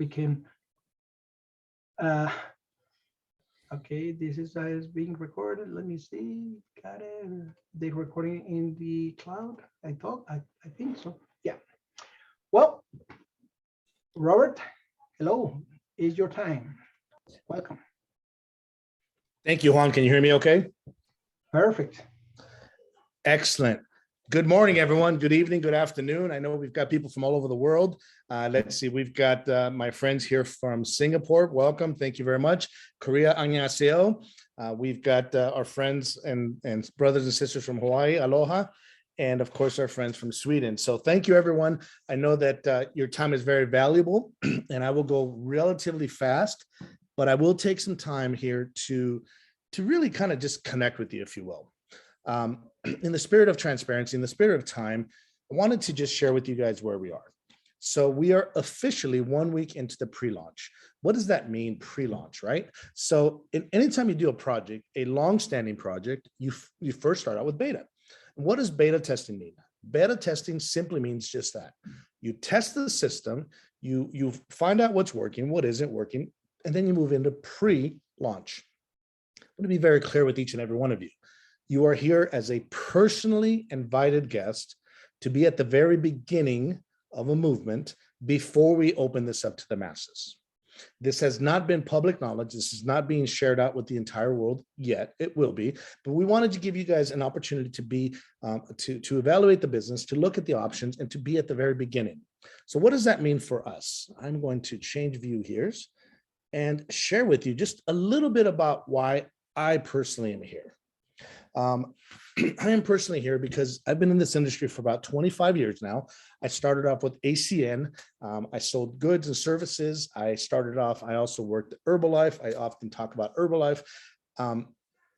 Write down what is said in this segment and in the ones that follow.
became, okay, this is being recorded. Let me see. Got it. They're recording in the cloud. I think so. Yeah. Well, Robert, hello. It's your time. Welcome. Thank you, Juan. Can you hear me okay? Perfect. Excellent. Good morning, everyone. Good evening, good afternoon. I know we've got people from all over the world. Let's see, we've got my friends here from Singapore. Welcome. Thank you very much. Korea, annyeonghaseyo. We've got our friends and brothers and sisters from Hawaii, aloha. And of course, our friends from Sweden. So thank you, everyone. I know that your time is very valuable and I will go relatively fast, but I will take some time here to really kind of just connect with you, if you will. In the spirit of transparency, in the spirit of time, I wanted to just share with you guys where we are. So we are officially 1 week into the pre-launch. What does that mean, pre-launch, right? So anytime you do a project, a long-standing project, you first start out with beta. What does beta testing mean? Beta testing simply means just that. You test the system, you find out what's working, what isn't working, and then you move into pre-launch. I'm going to be very clear with each and every one of you. You are here as a personally invited guest to be at the very beginning of a movement before we open this up to the masses. This has not been public knowledge. This is not being shared out with the entire world yet. It will be, but we wanted to give you guys an opportunity to be, to evaluate the business, to look at the options, and to be at the very beginning. So what does that mean for us? I'm going to change view here and share with you just a little bit about why I personally am here. I am personally here because I've been in this industry for about 25 years now. I started off with ACN. I sold goods and services. I also worked at Herbalife. I often talk about Herbalife.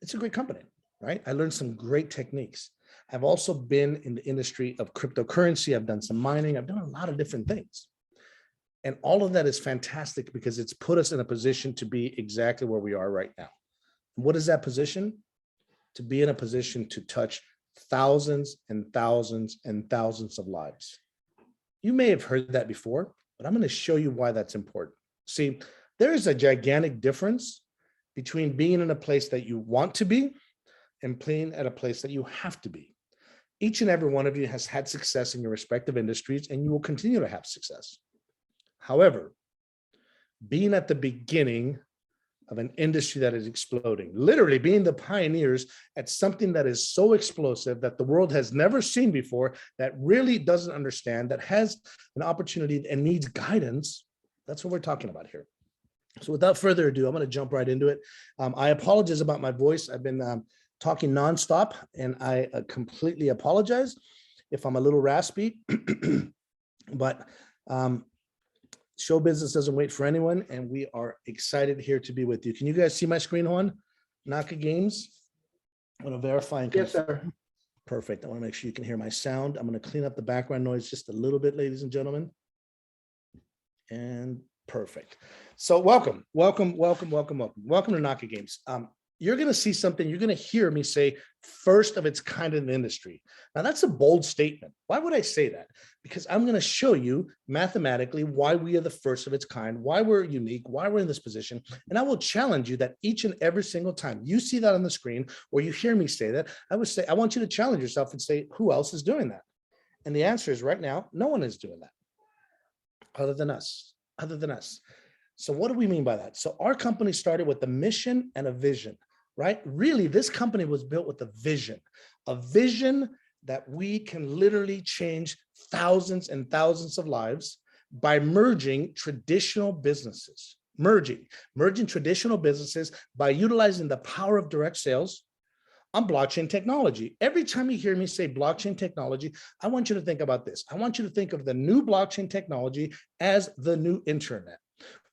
It's a great company, right? I learned some great techniques. I've also been in the industry of cryptocurrency. I've done some mining. I've done a lot of different things. And all of that is fantastic because it's put us in a position to be exactly where we are right now. What is that position? To be in a position to touch thousands and thousands and thousands of lives. You may have heard that before, but I'm going to show you why that's important. See, there is a gigantic difference between being in a place that you want to be and being at a place that you have to be. Each and every one of you has had success in your respective industries, and you will continue to have success. However, being at the beginning of an industry that is exploding, literally being the pioneers at something that is so explosive that the world has never seen before, that really doesn't understand, that has an opportunity and needs guidance. That's what we're talking about here. So without further ado, I'm going to jump right into it. I apologize about my voice. I've been talking nonstop, and I completely apologize if I'm a little raspy, but show business doesn't wait for anyone, and we are excited here to be with you. Can you guys see my screen, Juan? Naka Games. I'm going to verify and confirm. Yes, sir. Perfect. I want to make sure you can hear my sound. I'm going to clean up the background noise just a little bit, ladies and gentlemen. And perfect. So welcome to Naka Games. You're going to see something, you're going to hear me say first of its kind in the industry. Now that's a bold statement. Why would I say that? Because I'm going to show you mathematically why we are the first of its kind, why we're unique, why we're in this position. And I will challenge you that each and every single time you see that on the screen or you hear me say that, I would say, I want you to challenge yourself and say, who else is doing that? And the answer is right now, no one is doing that other than us. So what do we mean by that? So our company started with a mission and a vision, right? Really, this company was built with a vision that we can literally change thousands and thousands of lives by merging traditional businesses, merging traditional businesses by utilizing the power of direct sales on blockchain technology. Every time you hear me say blockchain technology, I want you to think about this. I want you to think of the new blockchain technology as the new internet.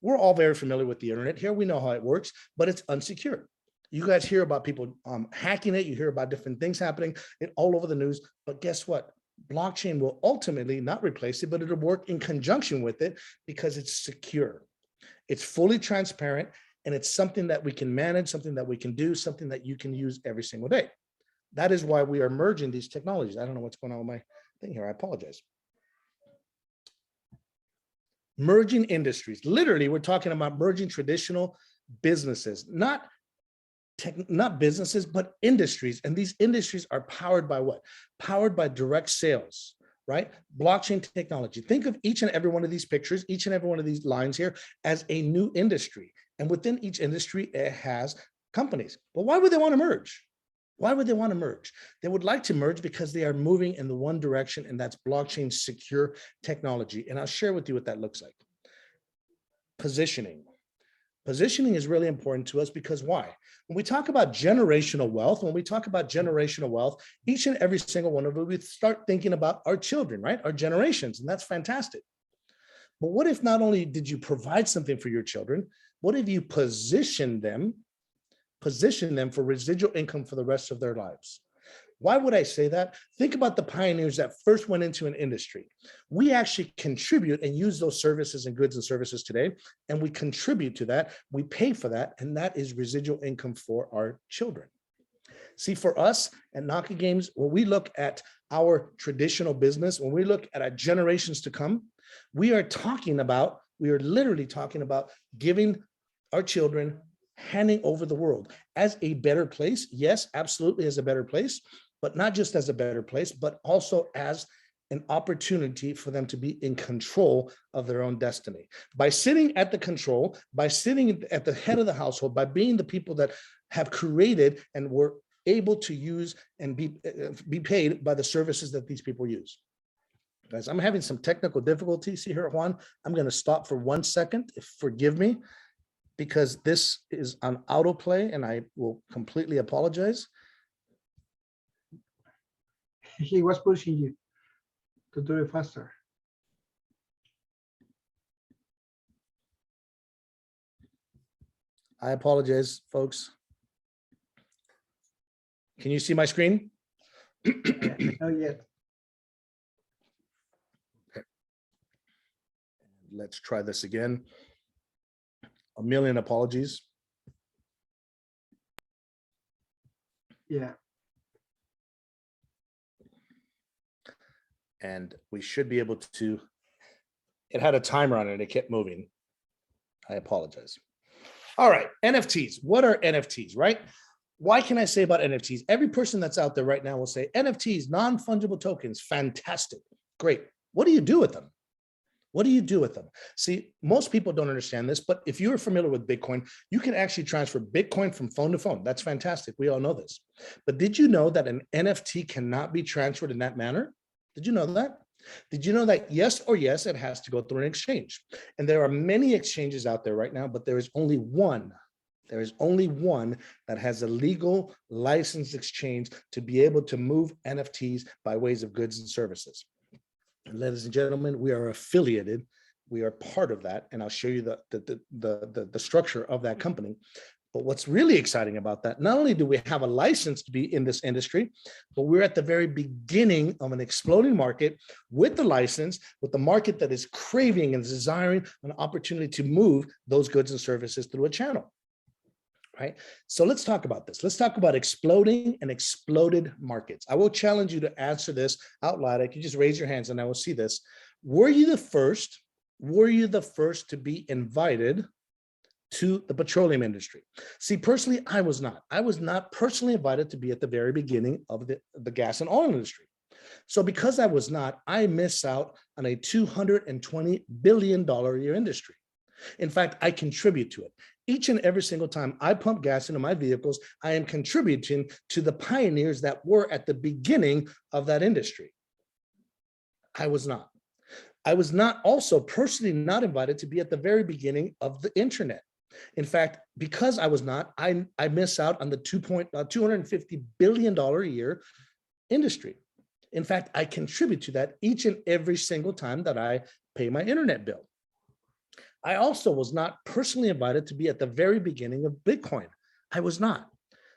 We're all very familiar with the internet here. We know how it works, but it's unsecured. You guys hear about people hacking it. You hear about different things happening all over the news. But guess what? Blockchain will ultimately not replace it, but it'll work in conjunction with it because it's secure. It's fully transparent, and it's something that we can manage, something that we can do, something that you can use every single day. That is why we are merging these technologies. I don't know what's going on with my thing here. I apologize. merging industries. Literally, we're talking about merging traditional businesses, not businesses, but industries. And these industries are powered by what? Powered by direct sales, right? Blockchain technology. Think of each and every one of these pictures, each and every one of these lines here as a new industry. And within each industry, it has companies. But why would they want to merge? Why would they want to merge? They would like to merge because they are moving in the one direction, and that's blockchain secure technology. And I'll share with you what that looks like. Positioning. Positioning is really important to us because why? When we talk about generational wealth, each and every single one of us, we start thinking about our children, right? Our generations, and that's fantastic. But what if not only did you provide something for your children, what if you position them for residual income for the rest of their lives? Why would I say that? Think about the pioneers that first went into an industry. We actually contribute and use those services and goods and services today, and we contribute to that. We pay for that, and that is residual income for our children. See, for us at Naka Games, when we look at our traditional business, when we look at our generations to come, we are literally talking about giving our children, handing over the world as a better place. Yes, absolutely, as a better place, but not just as a better place, but also as an opportunity for them to be in control of their own destiny. By sitting at the control, by sitting at the head of the household, by being the people that have created and were able to use and be paid by the services that these people use. Guys, I'm having some technical difficulties here, Juan. I'm going to stop for 1 second. Forgive me, because this is on autoplay and I will completely apologize. He was pushing you to do it faster. I apologize, folks. Can you see my screen? Not yet. Okay. Let's try this again. A million apologies. Yeah. And we should be able to, it had a timer on it, it kept moving. I apologize. All right, NFTs. What are NFTs, right? Why can I say about NFTs? Every person that's out there right now will say NFTs, non-fungible tokens, fantastic, great. What do you do with them? What do you do with them? See, most people don't understand this, but if you're familiar with Bitcoin, you can actually transfer Bitcoin from phone to phone. That's fantastic. We all know this. But did you know that an NFT cannot be transferred in that manner? Did you know that? Did you know that yes or yes, it has to go through an exchange? And there are many exchanges out there right now, but there is only one. There is only one that has a legal license exchange to be able to move NFTs by ways of goods and services. And ladies and gentlemen, we are affiliated. We are part of that. And I'll show you the structure of that company. But what's really exciting about that, not only do we have a license to be in this industry, but we're at the very beginning of an exploding market with the license, with the market that is craving and desiring an opportunity to move those goods and services through a channel, right? So let's talk about this. Let's talk about exploding and exploded markets. I will challenge you to answer this out loud. I can just raise your hands and I will see this. Were you the first to be invited to the petroleum industry? See, personally, I was not. I was not personally invited to be at the very beginning of the gas and oil industry. So because I was not, I miss out on a $220 billion a year industry. In fact, I contribute to it. Each and every single time I pump gas into my vehicles, I am contributing to the pioneers that were at the beginning of that industry. I was not. I was not also personally not invited to be at the very beginning of the internet. In fact, because I was not, I miss out on the $250 billion a year industry. In fact, I contribute to that each and every single time that I pay my internet bill. I also was not personally invited to be at the very beginning of Bitcoin. I was not.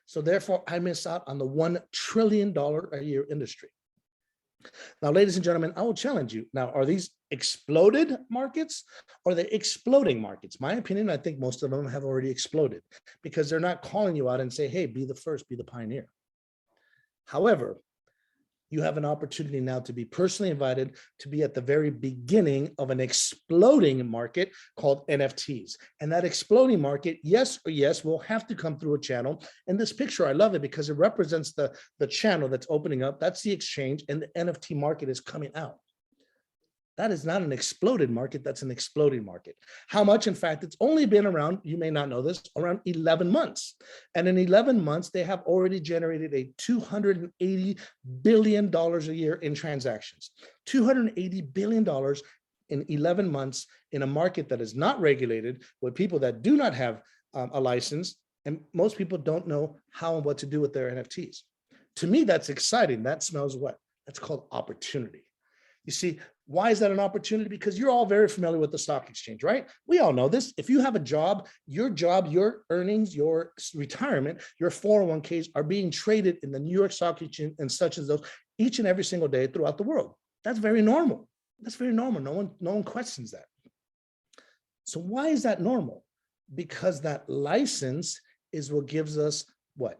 So therefore, I miss out on the $1 trillion a year industry. Now, ladies and gentlemen, I will challenge you. Now, are these exploded markets or are they exploding markets? My opinion, I think most of them have already exploded because they're not calling you out and say, hey, be the first, be the pioneer. However, you have an opportunity now to be personally invited to be at the very beginning of an exploding market called NFTs. And that exploding market, yes or yes, will have to come through a channel. And this picture, I love it because it represents the channel that's opening up. That's the exchange, and the NFT market is coming out. That is not an exploded market, that's an exploding market. How much? In fact, it's only been around, you may not know this, around 11 months. And in 11 months, they have already generated a $280 billion a year in transactions. $280 billion in 11 months in a market that is not regulated, with people that do not have a license, and most people don't know how and what to do with their NFTs. To me, that's exciting. That smells what? That's called opportunity. You see, why is that an opportunity? Because you're all very familiar with the stock exchange, right? We all know this. If you have a job, your earnings, your retirement, your 401ks are being traded in the New York Stock Exchange and such as those each and every single day throughout the world. That's very normal. That's very normal. No one questions that. So why is that normal? Because that license is what gives us what?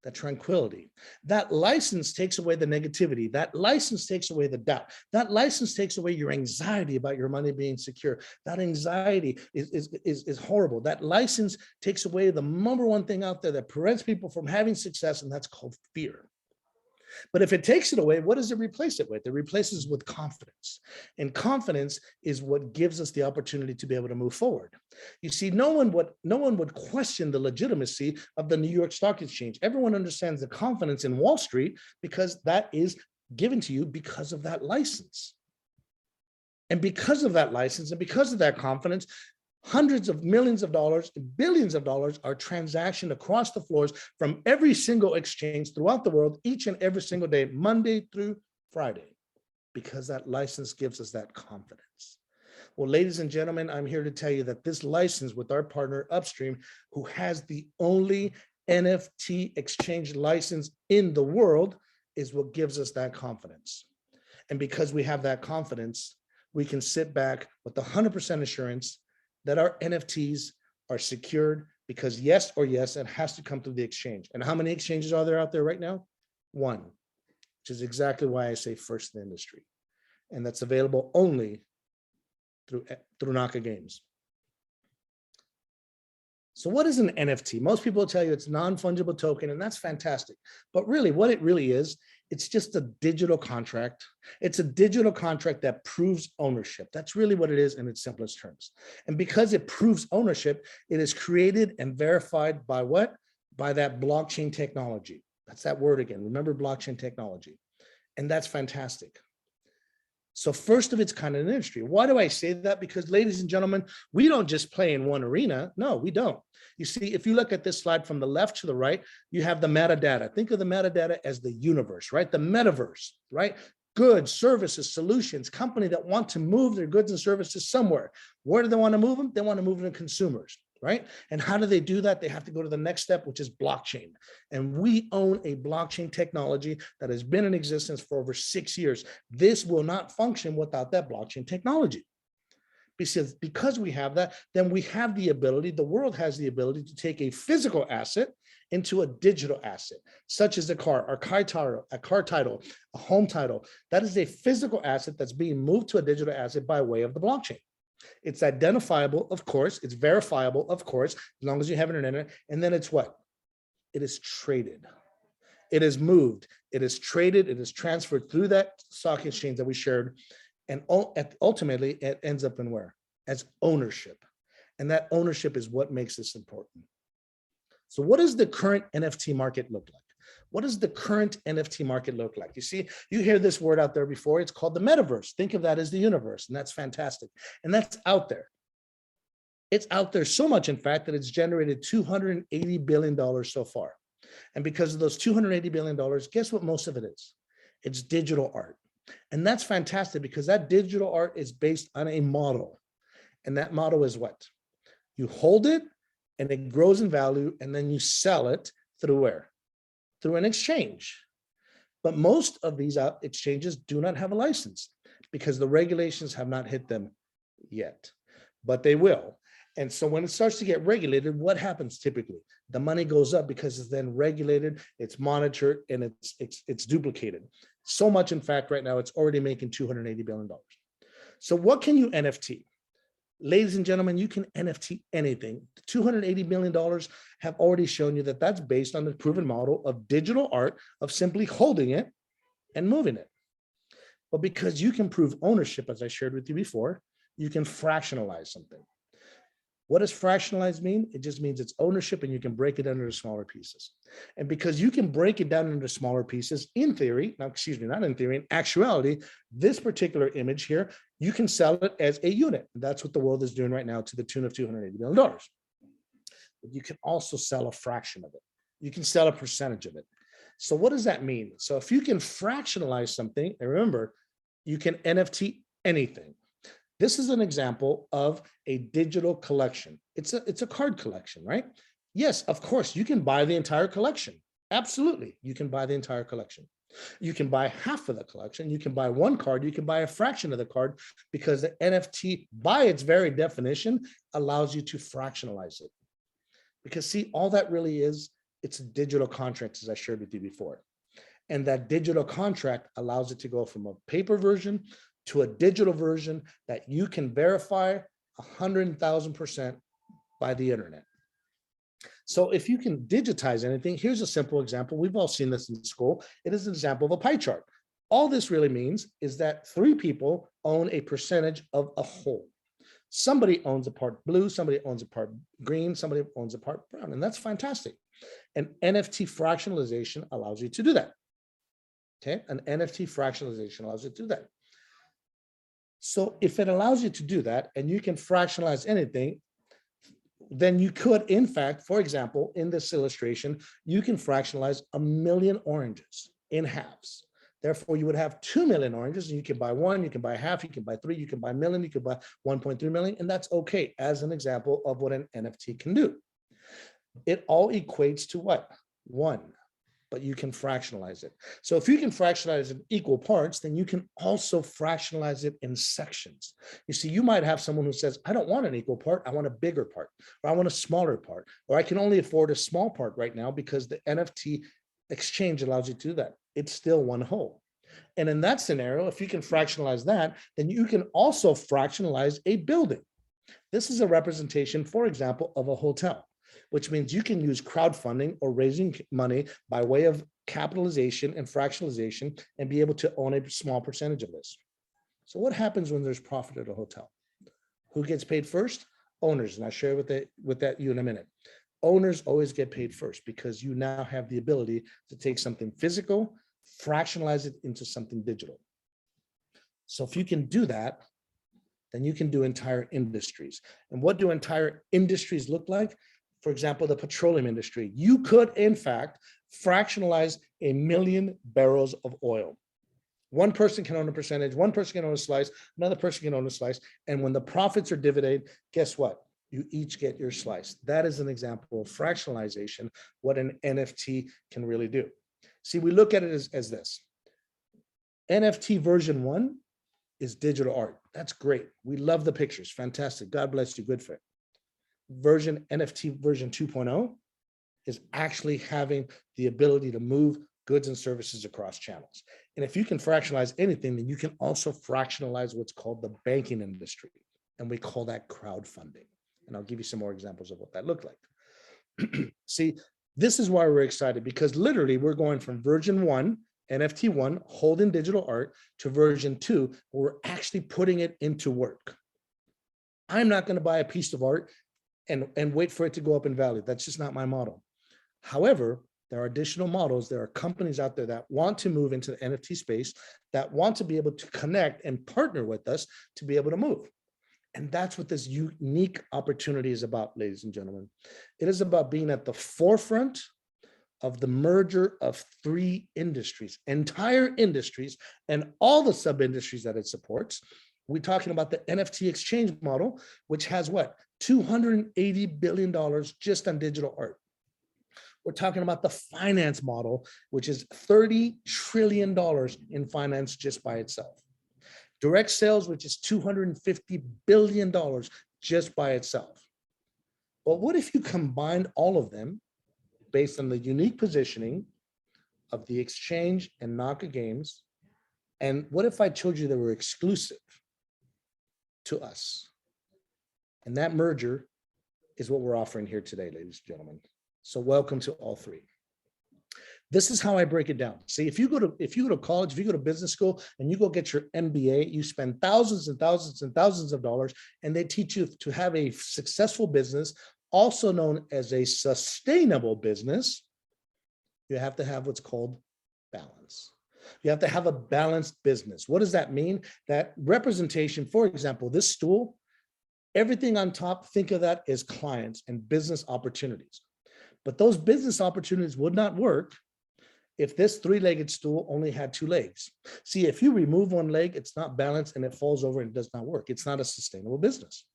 That tranquility. That license takes away the negativity. That license takes away the doubt. That license takes away your anxiety about your money being secure. That anxiety is horrible. That license takes away the number one thing out there that prevents people from having success, and that's called fear. But if it takes it away, what does it replace it with? It replaces with confidence. And confidence is what gives us the opportunity to be able to move forward. You see, no one would question the legitimacy of the New York Stock Exchange. Everyone understands the confidence in Wall Street because that is given to you because of that license. And because of that license and because of that confidence, hundreds of millions of dollars, billions of dollars are transactioned across the floors from every single exchange throughout the world, each and every single day, Monday through Friday, because that license gives us that confidence. Well, ladies and gentlemen, I'm here to tell you that this license with our partner Upstream, who has the only NFT exchange license in the world, is what gives us that confidence. And because we have that confidence, we can sit back with 100% assurance that our NFTs are secured, because yes or yes, it has to come through the exchange. And how many exchanges are there out there right now? One, which is exactly why I say first in the industry. And that's available only through Naka Games. So what is an NFT? Most people will tell you it's non-fungible token, and that's fantastic. But really, what it really is, it's just a digital contract. It's a digital contract that proves ownership. That's really what it is in its simplest terms. And because it proves ownership, it is created and verified by what? By that blockchain technology. That's that word again. Remember blockchain technology. And that's fantastic. So first of its kind in the industry. Why do I say that? Because ladies and gentlemen, we don't just play in one arena. No, we don't. You see, if you look at this slide from the left to the right, you have the metadata. Think of the metadata as the universe, right? The metaverse, right? Goods, services, solutions, company that want to move their goods and services somewhere. Where do they want to move them? They want to move them to consumers, right? And how do they do that? They have to go to the next step, which is blockchain. And we own a blockchain technology that has been in existence for over 6 years. This will not function without that blockchain technology. Because we have that, then we have the ability, the world has the ability to take a physical asset into a digital asset, such as a car, a car title, a home title. That is a physical asset that's being moved to a digital asset by way of the blockchain. It's identifiable, of course. It's verifiable, of course, as long as you have an internet. And then it's what? It is traded. It is moved. It is traded. It is transferred through that stock exchange that we shared. And ultimately, it ends up in where? As ownership. And that ownership is what makes this important. So what does the current NFT market look like? What does the current NFT market look like? You see, you hear this word out there before. It's called the metaverse. Think of that as the universe, and that's fantastic. And that's out there. It's out there so much, in fact, that it's generated $280 billion so far. And because of those $280 billion, guess what most of it is? It's digital art. And that's fantastic because that digital art is based on a model. And that model is what? You hold it and it grows in value, and then you sell it through where? Through an exchange. But most of these exchanges do not have a license because the regulations have not hit them yet, but they will. And so when it starts to get regulated, what happens typically? The money goes up because it's then regulated, it's monitored, and it's duplicated. So much, in fact, right now, it's already making $280 billion. So what can you NFT? Ladies and gentlemen, you can NFT anything. $280 million have already shown you that that's based on the proven model of digital art, of simply holding it and moving it. But because you can prove ownership, as I shared with you before, you can fractionalize something. What does fractionalize mean? It just means it's ownership and you can break it down into smaller pieces. And because you can break it down into smaller pieces, in theory, now, excuse me, not in theory, in actuality, this particular image here, you can sell it as a unit. That's what the world is doing right now to the tune of $280 million. But you can also sell a fraction of it. You can sell a percentage of it. So what does that mean? So if you can fractionalize something, and remember, you can NFT anything. This is an example of a digital collection. It's a card collection, right? Yes, of course, you can buy the entire collection. Absolutely, you can buy the entire collection. You can buy half of the collection. You can buy one card. You can buy a fraction of the card, because the NFT, by its very definition, allows you to fractionalize it. Because see, all that really is, it's a digital contract, as I shared with you before. And that digital contract allows it to go from a paper version to a digital version that you can verify 100,000% by the internet. So if you can digitize anything, here's a simple example. We've all seen this in school. It is an example of a pie chart. All this really means is that 3 people own a percentage of a whole. Somebody owns a part blue, somebody owns a part green, somebody owns a part brown, and that's fantastic. And NFT fractionalization allows you to do that. Okay, an NFT fractionalization allows you to do that. So if it allows you to do that and you can fractionalize anything, then you could, in fact, for example, in this illustration, you can fractionalize 1 million oranges in halves. Therefore, you would have 2 million oranges, and you can buy 1, you can buy half, you can buy 3, you can buy 1 million, you can buy 1.3 million, and that's okay as an example of what an NFT can do. It all equates to what? 1. But you can fractionalize it. So if you can fractionalize it in equal parts, then you can also fractionalize it in sections. You see, you might have someone who says, I don't want an equal part, I want a bigger part, or I want a smaller part, or I can only afford a small part right now because the NFT exchange allows you to do that. It's still one whole. And in that scenario, if you can fractionalize that, then you can also fractionalize a building. This is a representation, for example, of a hotel, which means you can use crowdfunding or raising money by way of capitalization and fractionalization and be able to own a small percentage of this. So what happens when there's profit at a hotel? Who gets paid first? Owners, and I'll share with you in a minute. Owners always get paid first because you now have the ability to take something physical, fractionalize it into something digital. So if you can do that, then you can do entire industries. And what do entire industries look like? For example, the petroleum industry. You could, in fact, fractionalize 1 million barrels of oil. One person can own a percentage, one person can own a slice, another person can own a slice. And when the profits are dividended, guess what? You each get your slice. That is an example of fractionalization, what an NFT can really do. See, we look at it as this. NFT version 1 is digital art. That's great. We love the pictures. Fantastic. God bless you. Good for it. NFT version 2.0 is actually having the ability to move goods and services across channels. And if you can fractionalize anything, then you can also fractionalize what's called the banking industry. And we call that crowdfunding. And I'll give you some more examples of what that looked like. See, this is why we're excited, because literally we're going from version 1, NFT 1, holding digital art, to version 2, where we're actually putting it into work. I'm not going to buy a piece of art and wait for it to go up in value. That's just not my model. However, there are additional models. There are companies out there that want to move into the NFT space, that want to be able to connect and partner with us to be able to move. And that's what this unique opportunity is about, ladies and gentlemen. It is about being at the forefront of the merger of 3 industries, entire industries, and all the sub-industries that it supports. We're talking about the NFT exchange model, which has what? $280 billion just on digital art. We're talking about the finance model, which is $30 trillion in finance just by itself. Direct sales, which is $250 billion just by itself. But what if you combined all of them based on the unique positioning of the exchange and Naka games? And what if I told you they were exclusive to us? And that merger is what we're offering here today, ladies and gentlemen. So welcome to all three. This is how I break it down. See, if you go to college, if you go to business school and you go get your MBA, you spend thousands and thousands and thousands of dollars, and they teach you to have a successful business, also known as a sustainable business. You have to have what's called balance. You have to have a balanced business. What does that mean? That representation, for example, this stool, everything on top, think of that as clients and business opportunities. But those business opportunities would not work if this three-legged stool only had two legs. See, if you remove one leg, it's not balanced and it falls over and does not work. It's not a sustainable business.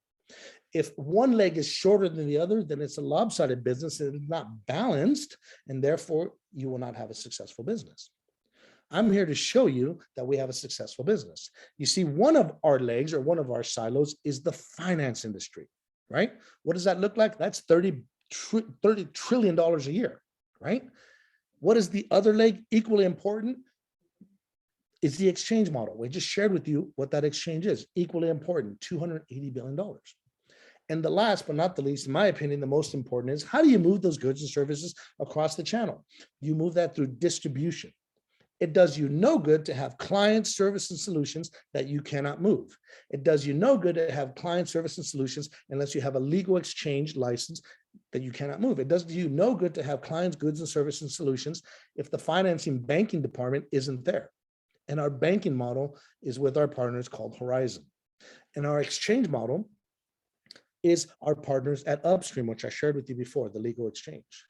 If one leg is shorter than the other, then it's a lopsided business and it's not balanced, and therefore you will not have a successful business. I'm here to show you that we have a successful business. You see, one of our legs or one of our silos is the finance industry, right? What does that look like? That's $30 trillion a year, right? What is the other leg? Equally important is the exchange model. We just shared with you what that exchange is. Equally important, $280 billion. And the last but not the least, in my opinion, the most important is how do you move those goods and services across the channel? You move that through distribution. It does you no good to have client service and solutions that you cannot move. It does you no good to have client service and solutions unless you have a legal exchange license that you cannot move. It does you no good to have clients, goods and services and solutions if the financing banking department isn't there. And our banking model is with our partners called Horizon. And our exchange model is our partners at Upstream, which I shared with you before, the legal exchange.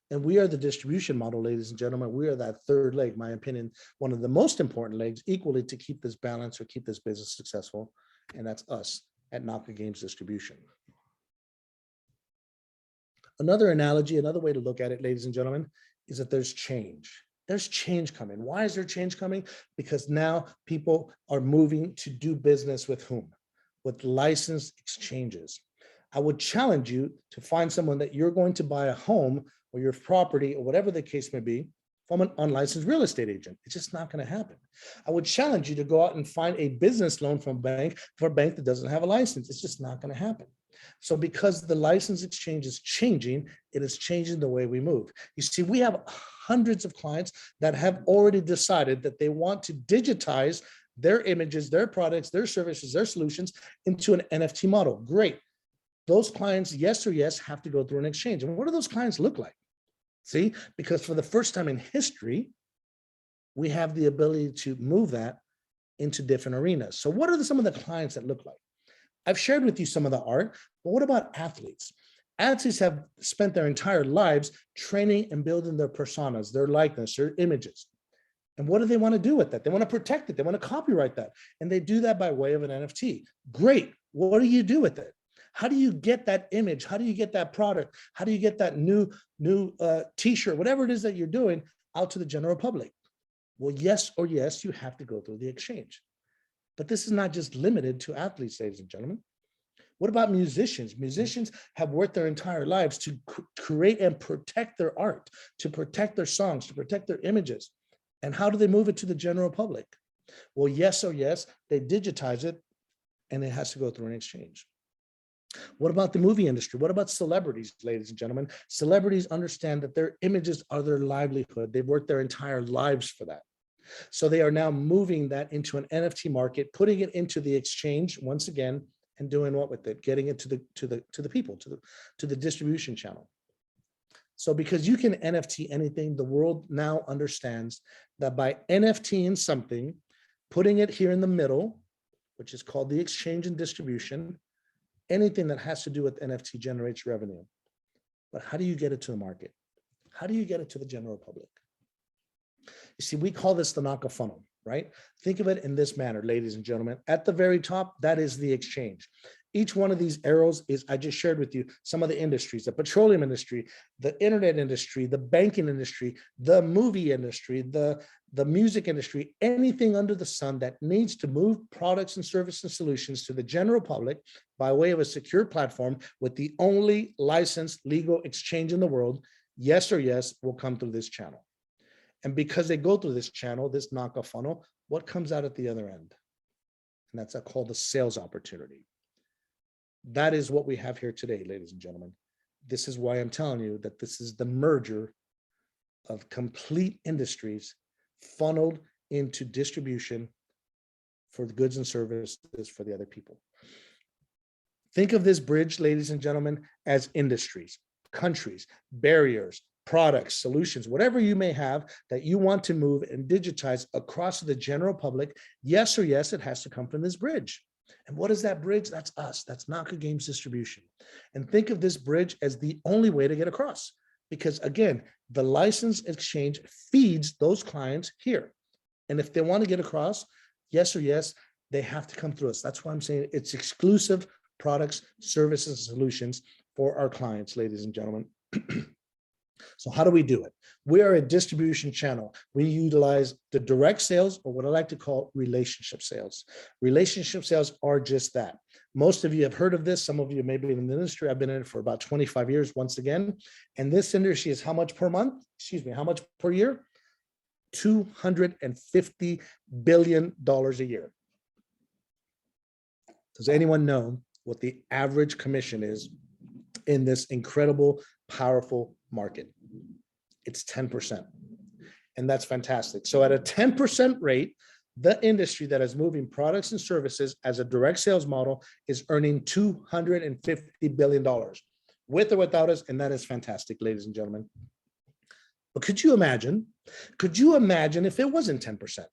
And we are the distribution model, ladies and gentlemen. We are that third leg, my opinion, one of the most important legs equally to keep this balance or keep this business successful. And that's us at Naka Games Distribution. Another analogy, another way to look at it, ladies and gentlemen, is that there's change. There's change coming. Why is there change coming? Because now people are moving to do business with whom? With licensed exchanges. I would challenge you to find someone that you're going to buy a home or your property or whatever the case may be from an unlicensed real estate agent. It's just not going to happen. I would challenge you to go out and find a business loan from a bank that doesn't have a license. It's just not going to happen. So because the license exchange is changing, it is changing the way we move. You see, we have hundreds of clients that have already decided that they want to digitize their images, their products, their services, their solutions into an NFT model. Great. Those clients, yes or yes, have to go through an exchange. And what do those clients look like? See, because for the first time in history, we have the ability to move that into different arenas. So what are some of the clients that look like? I've shared with you some of the art, but what about athletes? Athletes have spent their entire lives training and building their personas, their likeness, their images. And what do they want to do with that? They want to protect it. They want to copyright that. And they do that by way of an NFT. Great. What do you do with it? How do you get that image? How do you get that product? How do you get that new t-shirt, whatever it is that you're doing, out to the general public? Well, yes or yes, you have to go through the exchange. But this is not just limited to athletes, ladies and gentlemen. What about musicians? Musicians have worked their entire lives to create and protect their art, to protect their songs, to protect their images. And how do they move it to the general public? Well, yes or yes, they digitize it, and it has to go through an exchange. What about the movie industry? What about celebrities, ladies and gentlemen? Celebrities understand that their images are their livelihood. They've worked their entire lives for that. So they are now moving that into an NFT market, putting it into the exchange once again, and doing what with it? Getting it to the people, to the distribution channel. So because you can NFT anything, the world now understands that by NFTing something, putting it here in the middle, which is called the exchange and distribution, anything that has to do with NFT generates revenue. But how do you get it to the market? How do you get it to the general public? You see, we call this the Naka funnel, right? Think of it in this manner, ladies and gentlemen. At the very top, that is the exchange. Each one of these arrows is, I just shared with you some of the industries, the petroleum industry, the internet industry, the banking industry, the movie industry, the the music industry, anything under the sun that needs to move products and services and solutions to the general public by way of a secure platform with the only licensed legal exchange in the world, yes or yes, will come through this channel. And because they go through this channel, this Naka funnel, what comes out at the other end? And that's called the sales opportunity. That is what we have here today, ladies and gentlemen. This is why I'm telling you that this is the merger of complete industries funneled into distribution for the goods and services for the other people. Think of this bridge, ladies and gentlemen, as industries, countries, barriers, products, solutions, whatever you may have that you want to move and digitize across the general public. Yes or yes, it has to come from this bridge. And what is that bridge? That's us. That's Naka Games Distribution. And think of this bridge as the only way to get across. Because again, the license exchange feeds those clients here. And if they want to get across, yes or yes, they have to come through us. That's why I'm saying it's exclusive products, services, and solutions for our clients, ladies and gentlemen. So how do we do it? We are a distribution channel. We utilize the direct sales, or what I like to call relationship sales. Relationship sales are just that. Most of you have heard of this. Some of you may be in the industry. I've been in it for about 25 years once again. And this industry is how much per month? Excuse me, how much per year? $250 billion a year. Does anyone know what the average commission is in this incredible, powerful market? It's 10%. And that's fantastic. So at a 10% rate, the industry that is moving products and services as a direct sales model is earning $250 billion with or without us. And that is fantastic, ladies and gentlemen. But could you imagine if it wasn't 10%?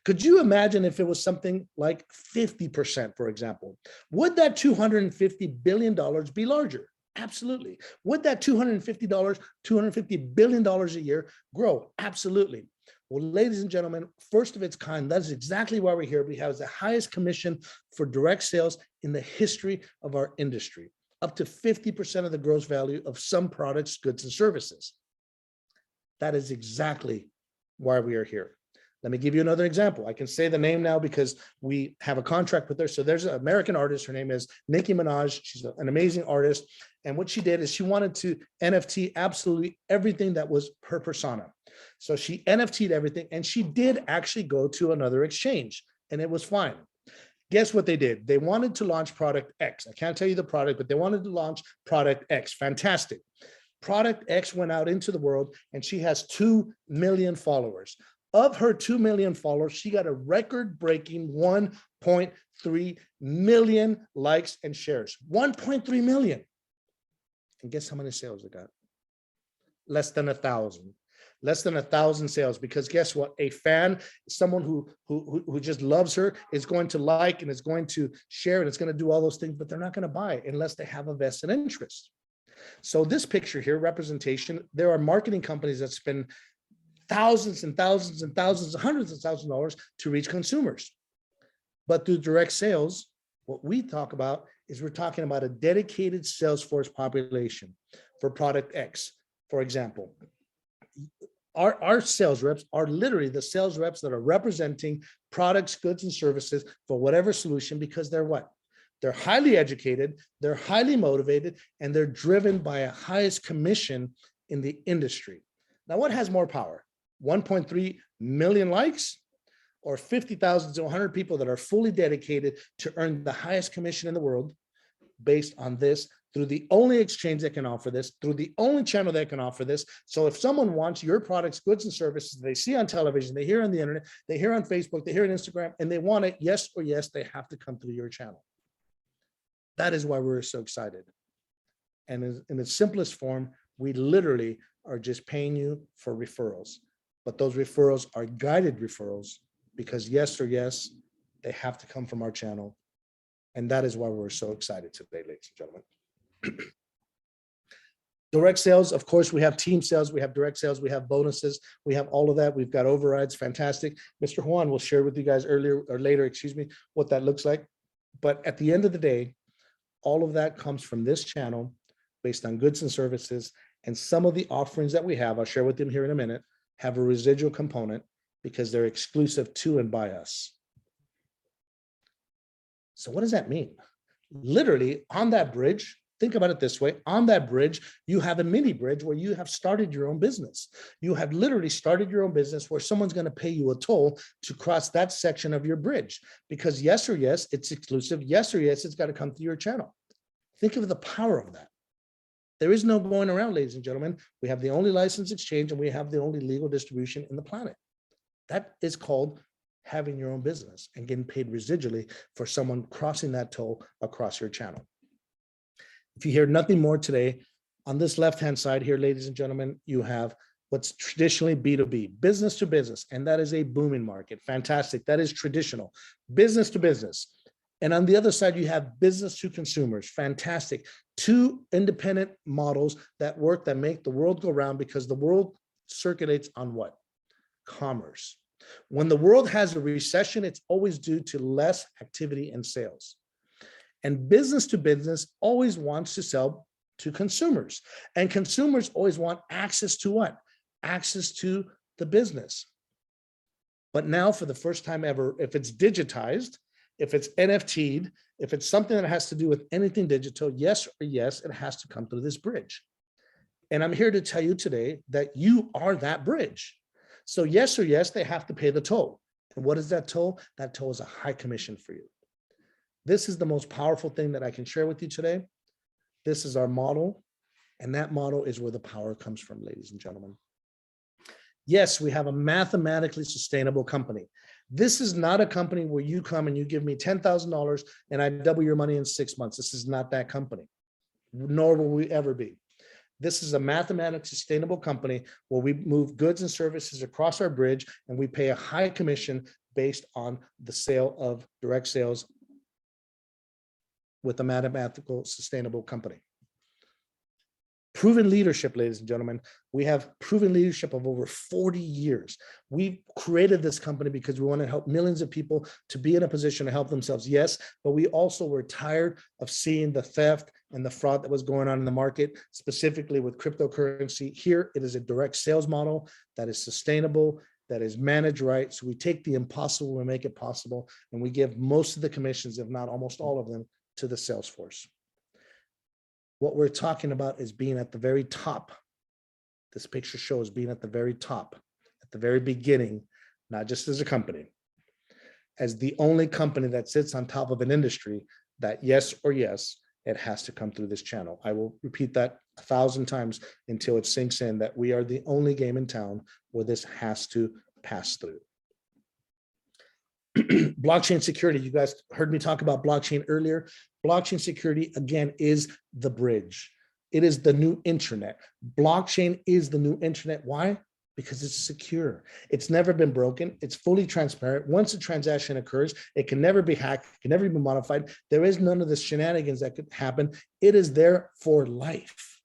Could you imagine if it was something like 50%, for example? Would that $250 billion be larger? Absolutely. Would that $250 billion a year grow? Absolutely. Well, ladies and gentlemen, first of its kind, that is exactly why we're here. We have the highest commission for direct sales in the history of our industry, up to 50% of the gross value of some products, goods, and services. That is exactly why we are here. Let me give you another example. I can say the name now because we have a contract with her. So there's an American artist. Her name is Nicki Minaj. She's an amazing artist. And what she did is she wanted to NFT absolutely everything that was her persona. So she NFT'd everything, and she did actually go to another exchange, and it was fine. Guess what they did? They wanted to launch product X. I can't tell you the product, but they wanted to launch product X. Fantastic. Product X went out into the world, and she has 2 million followers. Of her 2 million followers, she got a record-breaking 1.3 million likes and shares. 1.3 million. And guess how many sales they got? Less than 1,000. Less than 1,000 sales, because guess what? A fan, someone who just loves her, is going to like and is going to share and it's going to do all those things, but they're not going to buy unless they have a vested interest. So this picture here, representation, there are marketing companies that spend thousands and thousands and thousands, hundreds of thousands of dollars to reach consumers. But through direct sales, what we talk about is we're talking about a dedicated sales force population for product X. For example, our sales reps are literally the sales reps that are representing products, goods, and services for whatever solution, because they're what? They're highly educated, they're highly motivated, and they're driven by a highest commission in the industry. Now, what has more power? 1.3 million likes or 50,000 to 100 people that are fully dedicated to earn the highest commission in the world based on this, through the only exchange that can offer this, through the only channel that can offer this. So if someone wants your products, goods, and services, they see on television, they hear on the internet, they hear on Facebook, they hear on Instagram, and they want it, yes or yes, they have to come through your channel. That is why we're so excited. And in its simplest form, we literally are just paying you for referrals. But those referrals are guided referrals because yes or yes, they have to come from our channel. And that is why we're so excited today, ladies and gentlemen. Direct sales, of course, we have team sales, we have direct sales, we have bonuses, we have all of that. We've got overrides, fantastic. Mr. Juan will share with you guys later, what that looks like. But at the end of the day, all of that comes from this channel based on goods and services. And some of the offerings that we have, I'll share with them here in a minute, have a residual component. because they're exclusive to and by us. So what does that mean? Literally on that bridge, think about it this way, on that bridge, you have a mini bridge where you have started your own business. You have literally started your own business where someone's going to pay you a toll to cross that section of your bridge, because yes or yes, it's exclusive. Yes or yes, it's got to come through your channel. Think of the power of that. There is no going around, ladies and gentlemen. We have the only licensed exchange and we have the only legal distribution in the planet. That is called having your own business and getting paid residually for someone crossing that toll across your channel. If you hear nothing more today, on this left-hand side here, ladies and gentlemen, you have what's traditionally B2B, business to business, and that is a booming market. Fantastic. That is traditional, business to business. And on the other side, you have business to consumers. Fantastic. Two independent models that work, that make the world go round, because the world circulates on what? Commerce. When the world has a recession, it's always due to less activity in sales. And business to business always wants to sell to consumers. And consumers always want access to what? Access to the business. But now, for the first time ever, if it's digitized, if it's NFT'd, if it's something that has to do with anything digital, yes or yes, it has to come through this bridge. And I'm here to tell you today that you are that bridge. So yes or yes, they have to pay the toll. And what is that toll? That toll is a high commission for you. This is the most powerful thing that I can share with you today. This is our model. And that model is where the power comes from, ladies and gentlemen. Yes, we have a mathematically sustainable company. This is not a company where you come and you give me $10,000 and I double your money in 6 months. This is not that company, nor will we ever be. This is a mathematically sustainable company where we move goods and services across our bridge and we pay a high commission based on the sale of direct sales with a mathematical sustainable company. Proven leadership, ladies and gentlemen. We have proven leadership of over 40 years. We created this company because we want to help millions of people to be in a position to help themselves, yes, but we also were tired of seeing the theft and the fraud that was going on in the market, specifically with cryptocurrency. Here, it is a direct sales model that is sustainable, that is managed right. So we take the impossible, we make it possible, and we give most of the commissions, if not almost all of them, to the sales force. What we're talking about is being at the very top. This picture shows being at the very top, at the very beginning, not just as a company, as the only company that sits on top of an industry that yes or yes, it has to come through this channel. I will repeat that 1,000 times until it sinks in that we are the only game in town where this has to pass through. Blockchain security. You guys heard me talk about blockchain earlier. Blockchain security, again, is the bridge. It is the new internet. Blockchain is the new internet. Why? Because it's secure. It's never been broken. It's fully transparent. Once a transaction occurs, it can never be hacked, it can never be modified. There is none of the shenanigans that could happen. It is there for life.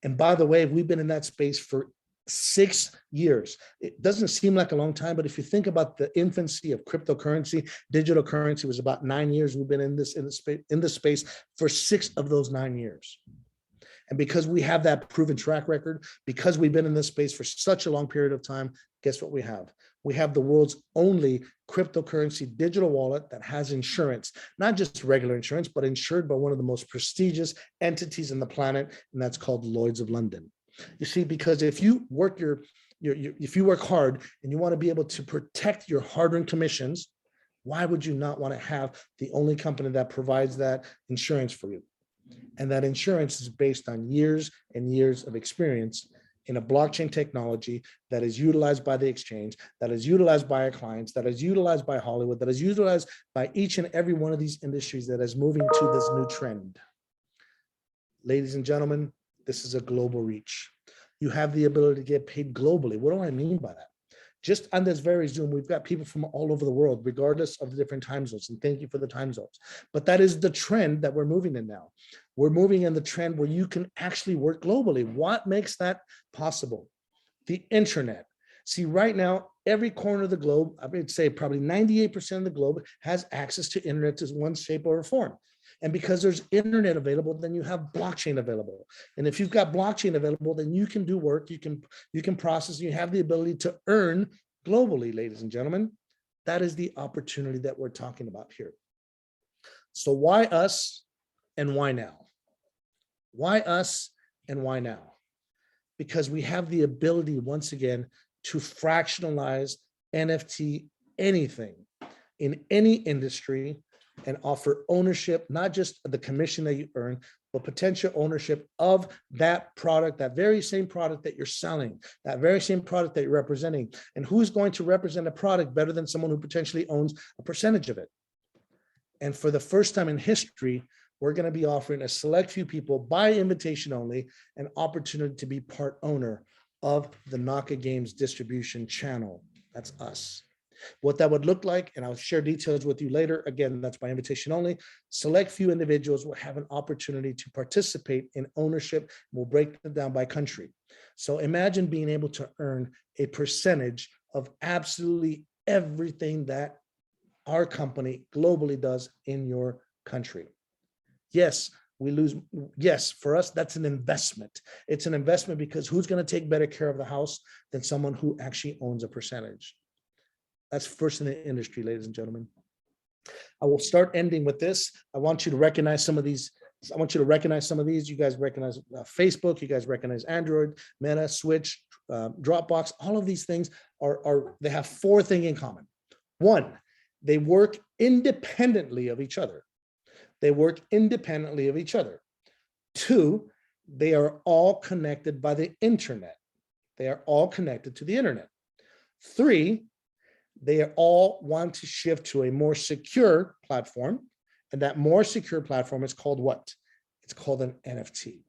And by the way, we've been in that space for 6 years. It doesn't seem like a long time, but if you think about the infancy of cryptocurrency, digital currency was about 9 years. We've been in this space for 6 of those 9 years. And because we have that proven track record, because we've been in this space for such a long period of time, guess what we have? We have the world's only cryptocurrency digital wallet that has insurance, not just regular insurance, but insured by one of the most prestigious entities in the planet, and that's called Lloyd's of London. You see, because if you work if you work hard and you want to be able to protect your hard-earned commissions, why would you not want to have the only company that provides that insurance for you? And that insurance is based on years and years of experience in a blockchain technology that is utilized by the exchange, that is utilized by our clients, that is utilized by Hollywood, that is utilized by each and every one of these industries that is moving to this new trend. Ladies and gentlemen, this is a global reach. You have the ability to get paid globally. What do I mean by that? Just on this very Zoom, we've got people from all over the world, regardless of the different time zones. And thank you for the time zones. But that is the trend that we're moving in now. We're moving in the trend where you can actually work globally. What makes that possible? The internet. See, right now, every corner of the globe, I would say probably 98% of the globe has access to internet in one shape or form. And because there's internet available, then you have blockchain available. And if you've got blockchain available, then you can do work, you can process, you have the ability to earn globally, ladies and gentlemen. That is the opportunity that we're talking about here. So why us and why now? Why us and why now? Because we have the ability, once again, to fractionalize NFT anything in any industry and offer ownership, not just the commission that you earn, but potential ownership of that product, that very same product that you're selling, that very same product that you're representing. And who's going to represent a product better than someone who potentially owns a percentage of it? And for the first time in history, we're going to be offering a select few people by invitation only an opportunity to be part owner of the Naka Games distribution channel. That's us. What that would look like, and I'll share details with you later. Again, that's by invitation only. Select few individuals will have an opportunity to participate in ownership. We'll break them down by country. So imagine being able to earn a percentage of absolutely everything that our company globally does in your country. Yes, we lose. Yes, for us, that's an investment. It's an investment because who's going to take better care of the house than someone who actually owns a percentage? That's first in the industry, ladies and gentlemen. I will start ending with this. I want you to recognize some of these. I want you to recognize some of these. You guys recognize Facebook. You guys recognize Android, Meta, Switch, Dropbox. All of these things they have four things in common. One, they work independently of each other. They work independently of each other. Two, they are all connected by the internet. They are all connected to the internet. Three, they all want to shift to a more secure platform. And that more secure platform is called what? It's called an NFT.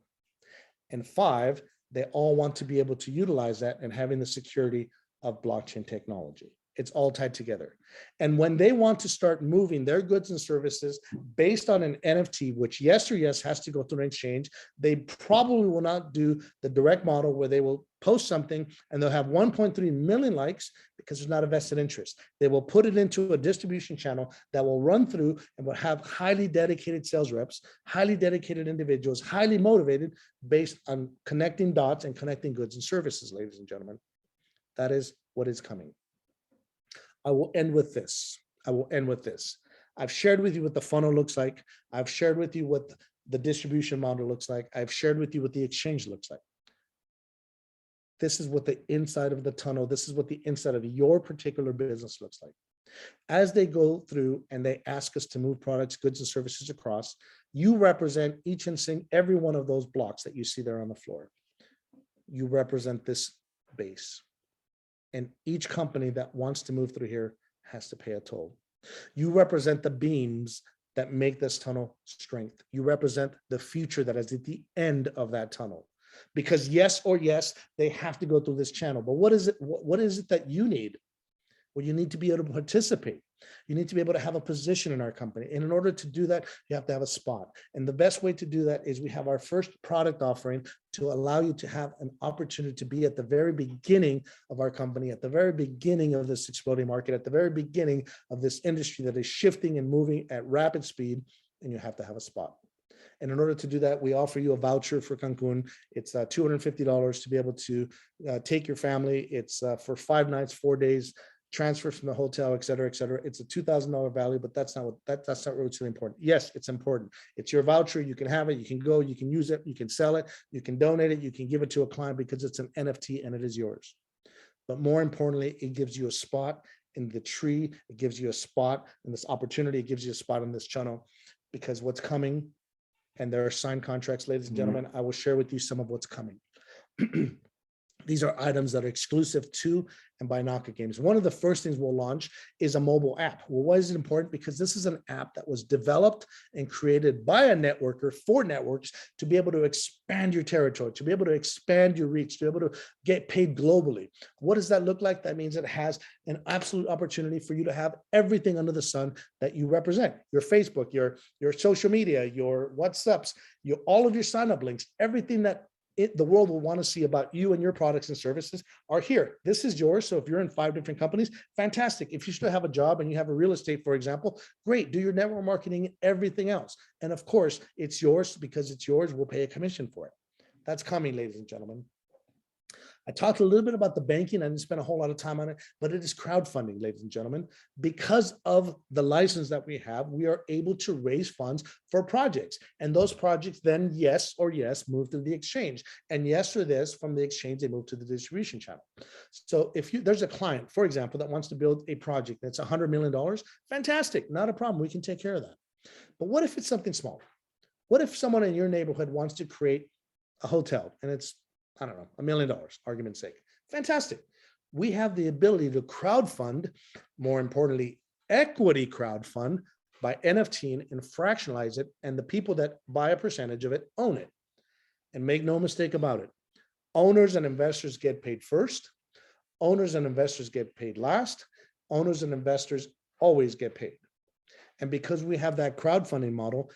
And five, they all want to be able to utilize that and having the security of blockchain technology. It's all tied together. And when they want to start moving their goods and services based on an NFT, which yes or yes has to go through an exchange, they probably will not do the direct model where they will post something and they'll have 1.3 million likes because there's not a vested interest. They will put it into a distribution channel that will run through and will have highly dedicated sales reps, highly dedicated individuals, highly motivated based on connecting dots and connecting goods and services, ladies and gentlemen. That is what is coming. I will end with this. I've shared with you what the funnel looks like. I've shared with you what the distribution model looks like. I've shared with you what the exchange looks like. This is what the inside of the tunnel, this is what the inside of your particular business looks like. As they go through and they ask us to move products, goods, and services across, you represent each and every one of those blocks that you see there on the floor. You represent this base. And each company that wants to move through here has to pay a toll. You represent the beams that make this tunnel strength. You represent the future that is at the end of that tunnel. Because yes or yes, they have to go through this channel. But what is it? What is it that you need? Well, you need to be able to participate. You need to be able to have a position in our company. And in order to do that, you have to have a spot. And the best way to do that is we have our first product offering to allow you to have an opportunity to be at the very beginning of our company, at the very beginning of this exploding market, at the very beginning of this industry that is shifting and moving at rapid speed, and you have to have a spot. And in order to do that, we offer you a voucher for Cancun. It's $250 to be able to take your family. It's for 5 nights, 4 days, transfer from the hotel, et cetera, et cetera. It's a $2,000 value, but that's not what's really important. Yes, it's important. It's your voucher. You can have it. You can go. You can use it. You can sell it. You can donate it. You can give it to a client because it's an NFT and it is yours. But more importantly, it gives you a spot in the tree. It gives you a spot in this opportunity. It gives you a spot in this channel because what's coming, and there are signed contracts, ladies and gentlemen. I will share with you some of what's coming. These are items that are exclusive to and by Naka Games. One of the first things we'll launch is a mobile app. Well, why is it important? Because this is an app that was developed and created by a networker for networks to be able to expand your territory, to be able to expand your reach, to be able to get paid globally. What does that look like? That means it has an absolute opportunity for you to have everything under the sun that you represent. Your Facebook, your social media, your WhatsApps, all of your sign-up links, everything that the world will want to see about you and your products and services are here. This is yours. So if you're in 5 different companies, fantastic. If you still have a job and you have a real estate, for example, great. Do your network marketing and everything else. And of course, it's yours because it's yours. We'll pay a commission for it. That's coming, ladies and gentlemen. I talked a little bit about the banking. I didn't spend a whole lot of time on it, but it is crowdfunding, ladies and gentlemen. Because of the license that we have, we are able to raise funds for projects. And those projects then, yes, move to the exchange. And yes or this, from the exchange, they move to the distribution channel. So if there's a client, for example, that wants to build a project that's $100 million, fantastic, not a problem. We can take care of that. But what if it's something small? What if someone in your neighborhood wants to create a hotel and it's, I don't know, $1 million, argument's sake? Fantastic. We have the ability to crowdfund, more importantly, equity crowdfund by NFTing and fractionalize it. And the people that buy a percentage of it own it. And make no mistake about it. Owners and investors get paid first. Owners and investors get paid last. Owners and investors always get paid. And because we have that crowdfunding model,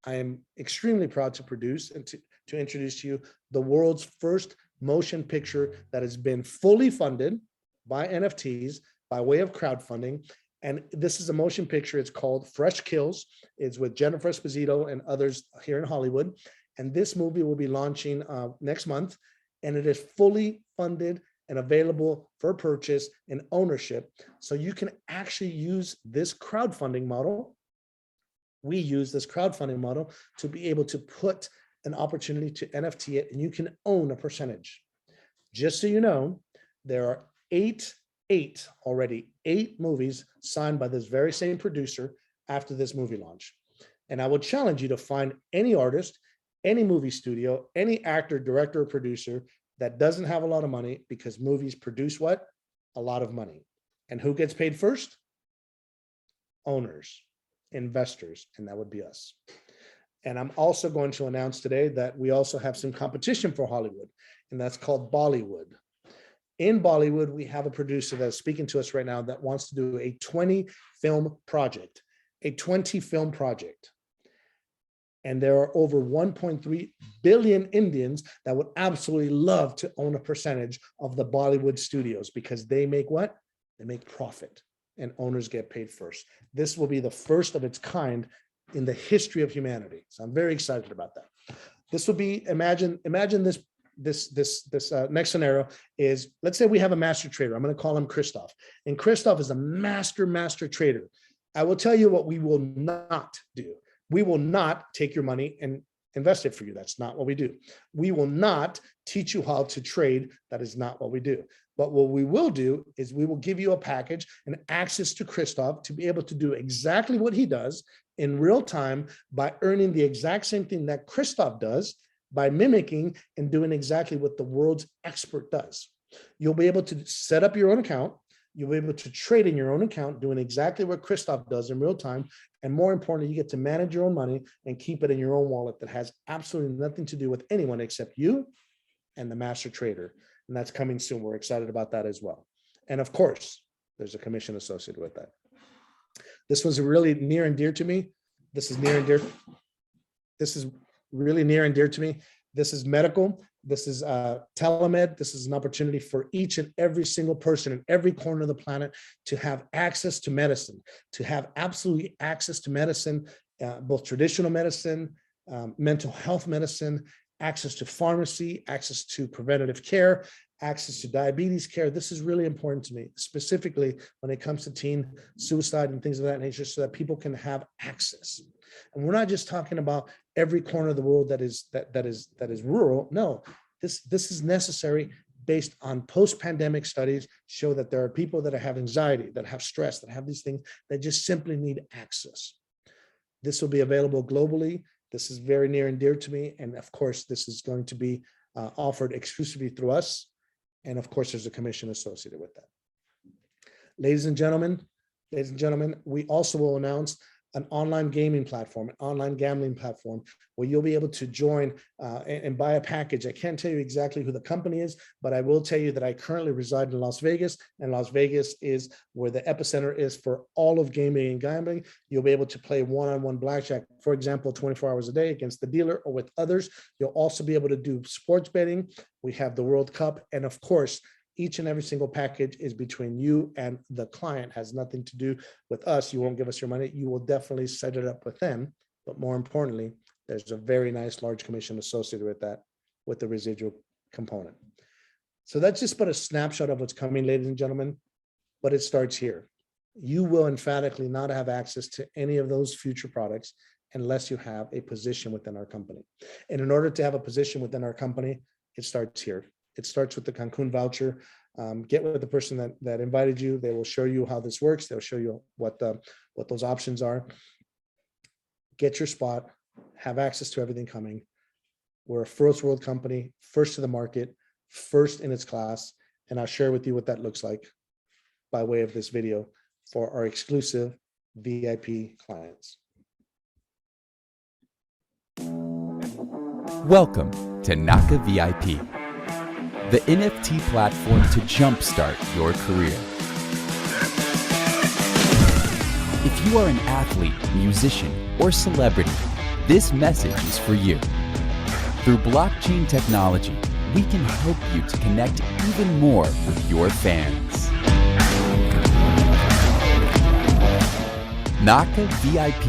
I am extremely proud to produce and to introduce to you the world's first motion picture that has been fully funded by NFTs by way of crowdfunding. And this is a motion picture. It's called Fresh Kills. It's with Jennifer Esposito and others here in Hollywood. And this movie will be launching next month. And it is fully funded and available for purchase and ownership. So you can actually use this crowdfunding model. We use this crowdfunding model to be able to put an opportunity to NFT it, and you can own a percentage. Just so you know, there are eight movies signed by this very same producer after this movie launch. And I would challenge you to find any artist, any movie studio, any actor, director, or producer that doesn't have a lot of money, because movies produce what? A lot of money. And who gets paid first? Owners, investors, and that would be us. And I'm also going to announce today that we also have some competition for Hollywood, and that's called Bollywood. In Bollywood, we have a producer that's speaking to us right now that wants to do a 20 film project. And there are over 1.3 billion Indians that would absolutely love to own a percentage of the Bollywood studios, because they make what? They make profit, and owners get paid first. This will be the first of its kind in the history of humanity. So I'm very excited about that. This will be, imagine this next scenario is, let's say we have a master trader. I'm going to call him Christoph. And Christoph is a master trader. I will tell you what we will not do. We will not take your money and invest it for you. That's not what we do. We will not teach you how to trade. That is not what we do. But what we will do is we will give you a package and access to Christoph to be able to do exactly what he does in real time by earning the exact same thing that Christoph does, by mimicking and doing exactly what the world's expert does. You'll be able to set up your own account. You'll be able to trade in your own account, doing exactly what Christoph does in real time. And more importantly, you get to manage your own money and keep it in your own wallet that has absolutely nothing to do with anyone except you and the master trader. And that's coming soon. We're excited about that as well. And of course, there's a commission associated with that. This was really near and dear to me. This is near and dear. This is really near and dear to me. This is medical. This is telemed. This is an opportunity for each and every single person in every corner of the planet to have access to medicine, to have absolutely access to medicine, both traditional medicine, mental health medicine, access to pharmacy, access to preventative care, access to diabetes care. This is really important to me, specifically when it comes to teen suicide and things of that nature, so that people can have access. And we're not just talking about every corner of the world that is rural. No, this is necessary based on post-pandemic studies show that there are people that have anxiety, that have stress, that have these things that just simply need access. This will be available globally. This is very near and dear to me. And of course, this is going to be offered exclusively through us. And of course, there's a commission associated with that. Ladies and gentlemen, we also will announce an online gaming platform, an online gambling platform, where you'll be able to join and buy a package. I can't tell you exactly who the company is, but I will tell you that I currently reside in Las Vegas, and Las Vegas is where the epicenter is for all of gaming and gambling. You'll be able to play one-on-one blackjack, for example, 24 hours a day against the dealer or with others. You'll also be able to do sports betting. We have the World Cup, and of course, each and every single package is between you and the client, has nothing to do with us. You won't give us your money. You will definitely set it up with them. But more importantly, there's a very nice large commission associated with that, with the residual component. So that's just but a snapshot of what's coming, ladies and gentlemen, but it starts here. You will emphatically not have access to any of those future products unless you have a position within our company. And in order to have a position within our company, it starts here. It starts with the Cancun voucher. Get with the person that invited you. They will show you how this works. They'll show you what those options are. Get your spot, have access to everything coming. We're a first world company, first to the market, first in its class. And I'll share with you what that looks like by way of this video for our exclusive VIP clients. Welcome to Naka VIP, the NFT platform to jumpstart your career. If you are an athlete, musician, or celebrity, this message is for you. Through blockchain technology, we can help you to connect even more with your fans. Naka VIP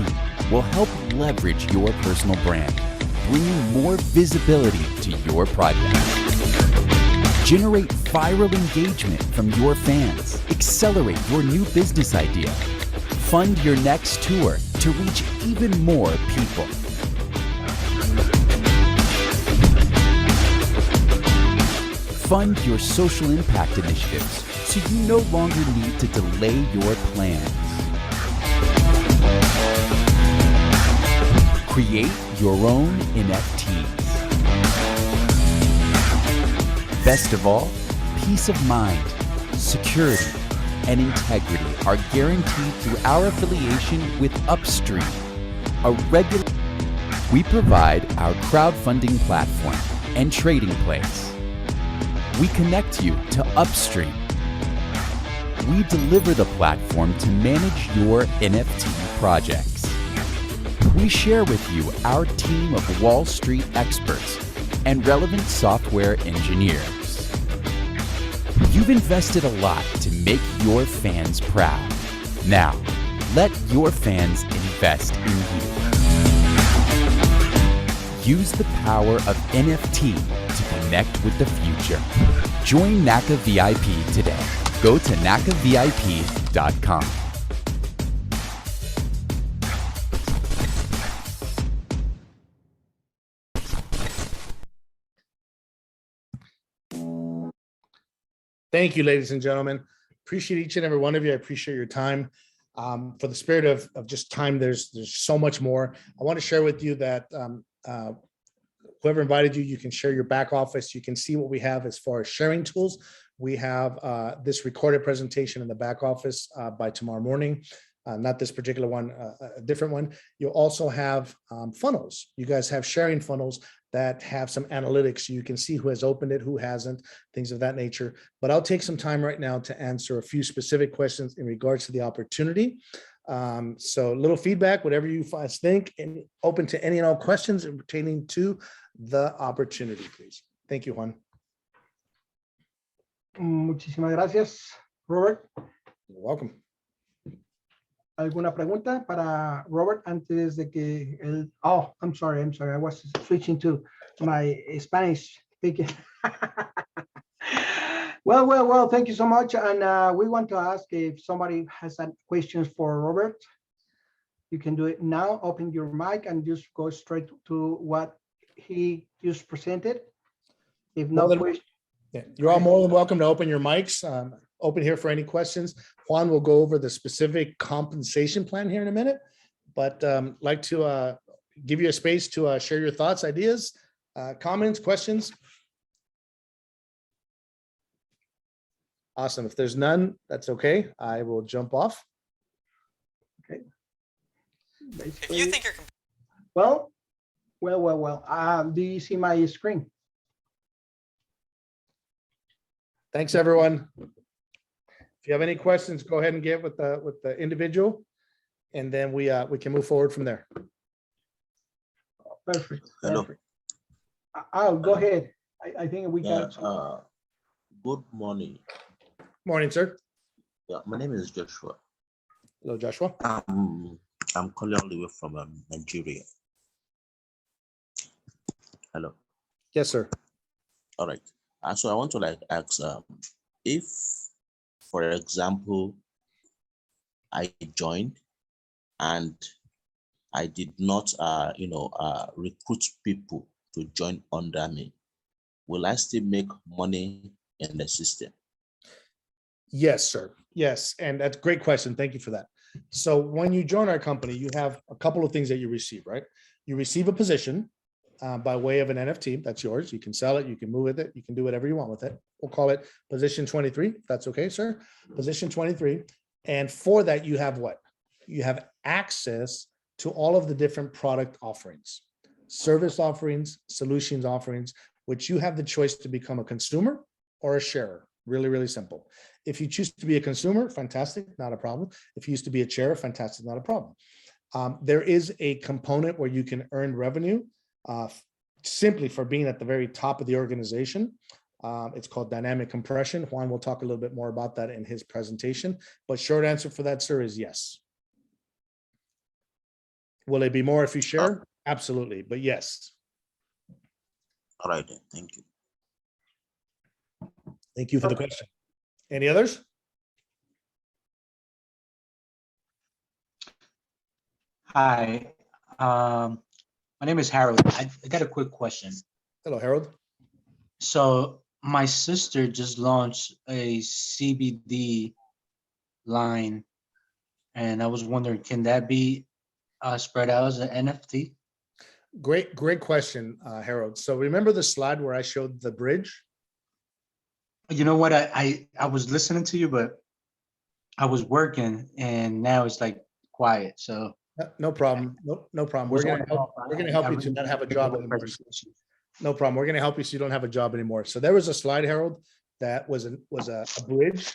will help leverage your personal brand, bringing more visibility to your project. Generate viral engagement from your fans, accelerate your new business idea, fund your next tour to reach even more people. Fund your social impact initiatives so you no longer need to delay your plans. Create your own NFTs. Best of all, peace of mind, security, and integrity are guaranteed through our affiliation with Upstream, a regular. We provide our crowdfunding platform and trading place. We connect you to Upstream. We deliver the platform to manage your NFT projects. We share with you our team of Wall Street experts and relevant software engineers. You've invested a lot to make your fans proud. Now, let your fans invest in you. Use the power of NFT to connect with the future. Join Naka VIP today. Go to nakavip.com. Thank you, ladies and gentlemen. Appreciate each and every one of you. I appreciate your time. For the spirit of just time, there's so much more. I want to share with you that whoever invited you, you can share your back office. You can see what we have as far as sharing tools. We have this recorded presentation in the back office by tomorrow morning. Not this particular one, a different one. You'll also have funnels. You guys have sharing funnels that have some analytics. So you can see who has opened it, who hasn't, things of that nature. But I'll take some time right now to answer a few specific questions in regards to the opportunity. So a little feedback, whatever you guys think, and open to any and all questions pertaining to the opportunity, please. Thank you, Juan. Muchísimas gracias, Robert. You're welcome. ¿Alguna pregunta para Robert antes de que el... Oh, I'm sorry. I was switching to my Spanish speaking. Well, thank you so much. And we want to ask if somebody has any questions for Robert. You can do it now. Open your mic and just go straight to what he just presented. If no question. Yeah, you're all more than welcome to open your mics. Open here for any questions. Juan will go over the specific compensation plan here in a minute, but like to give you a space to share your thoughts, ideas, comments, questions. Awesome. If there's none, that's okay. I will jump off. Okay. If you think you're well, do you see my screen? Thanks, everyone. If you have any questions, go ahead and get with the individual, and then we can move forward from there. Perfect. Hello. Perfect. I'll go ahead. I think we Yeah, got. good morning. Morning, sir. Yeah, my name is Joshua. Hello, Joshua. I'm calling all the way from Nigeria. Hello. Yes, sir. All right. And so I want to like ask, if, for example, I joined and I did not, recruit people to join under me, will I still make money in the system? Yes, sir. Yes. And that's a great question. Thank you for that. So when you join our company, you have a couple of things that you receive, right? You receive a position by way of an NFT. That's yours. You can sell it. You can move with it. You can do whatever you want with it. We'll call it position 23. If that's okay, sir. Position 23. And for that, you have what? You have access to all of the different product offerings, service offerings, solutions offerings, which you have the choice to become a consumer or a sharer. Really, really simple. If you choose to be a consumer, fantastic, not a problem. If you used to be a sharer, fantastic, not a problem. There is a component where you can earn revenue simply for being at the very top of the organization. It's called dynamic compression. Juan will talk a little bit more about that in his presentation, but short answer for that, sir, is yes. Will it be more if you share? Absolutely, but yes. All right, then. Thank you. Thank you for the question. Any others? Hi, my name is Harold. I got a quick question. Hello, Harold. So my sister just launched a CBD line, and I was wondering, can that be spread out as an NFT? Great question, Harold. So remember the slide where I showed the bridge? You know what? I was listening to you, but I was working, and now it's like quiet. So No problem. No problem. We're gonna help you to not have a job anymore. No problem. We're gonna help you so you don't have a job anymore. So there was a slide, Harold, that was a bridge,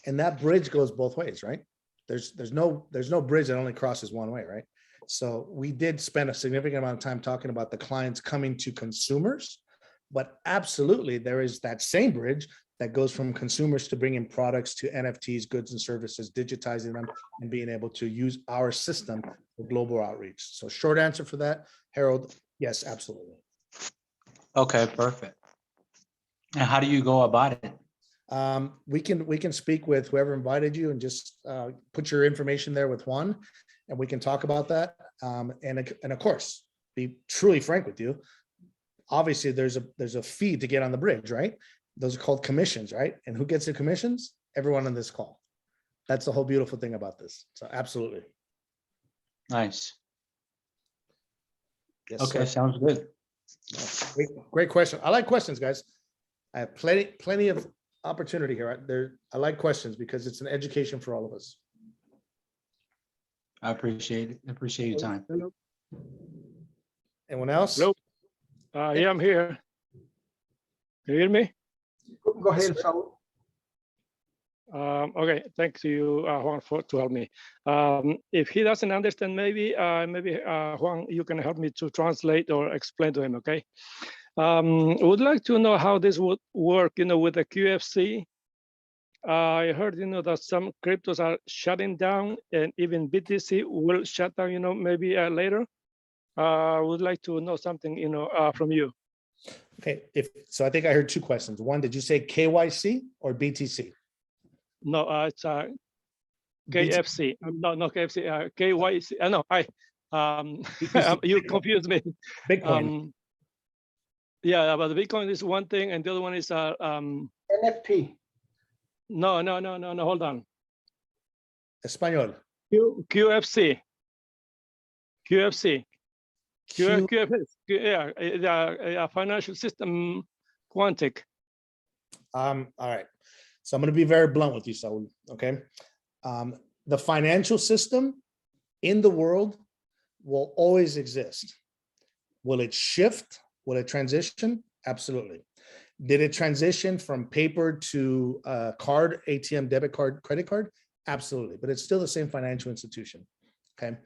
and that bridge goes both ways, right? There's no bridge that only crosses one way, right? So we did spend a significant amount of time talking about the clients coming to consumers, but absolutely there is that same bridge that goes from consumers to bringing products to NFTs, goods and services, digitizing them and being able to use our system for global outreach. So short answer for that, Harold, yes, absolutely. okay, perfect. And how do you go about it? We can speak with whoever invited you and just put your information there with Juan, and we can talk about that. And of course, be truly frank with you. Obviously, there's a fee to get on the bridge, right? Those are called commissions, right? And who gets the commissions? Everyone on this call. That's the whole beautiful thing about this. So absolutely. Nice. Yes, Okay, sir. sounds good. Great question. I like questions, guys. I have plenty of opportunity here. I like questions because it's an education for all of us. I appreciate it. I appreciate your time. Hello. Anyone else? Hello. Yeah, I'm here. Can you hear me? Go ahead, Saul. Okay, thanks to you, Juan, to help me. If he doesn't understand, maybe Juan, you can help me to translate or explain to him. Okay. I would like to know how this would work. With the QFC. I heard, that some cryptos are shutting down, and even BTC will shut down. Maybe later. I would like to know something, from you. Okay, so I think I heard two questions. One, did you say KYC or BTC? No, it's KFC. No, KFC. KYC. No, you confused me. Bitcoin. Yeah, but the Bitcoin is one thing, and the other one is NFT. No. Hold on. Español. QFC. QFC. Q- Yeah, a financial system, Quantic. All right. So I'm going to be very blunt with you, Saul. Okay. The financial system in the world will always exist. Will it shift? Will it transition? Absolutely. Did it transition from paper to card, ATM, debit card, credit card? Absolutely. But it's still the same financial institution. Okay.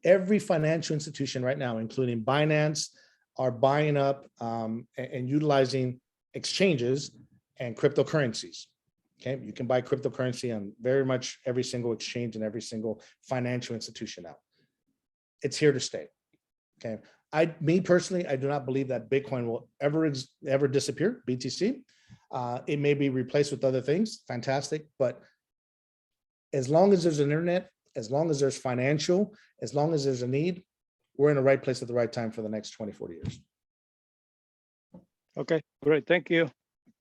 Every financial institution right now, including Binance, are buying up and utilizing exchanges and cryptocurrencies. Okay, you can buy cryptocurrency on very much every single exchange and every single financial institution now. It's here to stay. Okay, Me personally, I do not believe that Bitcoin will ever disappear, BTC. It may be replaced with other things, fantastic. But as long as there's an internet, as long as there's financial, as long as there's a need, we're in the right place at the right time for the next 20, 40 years. Okay, great. Thank you.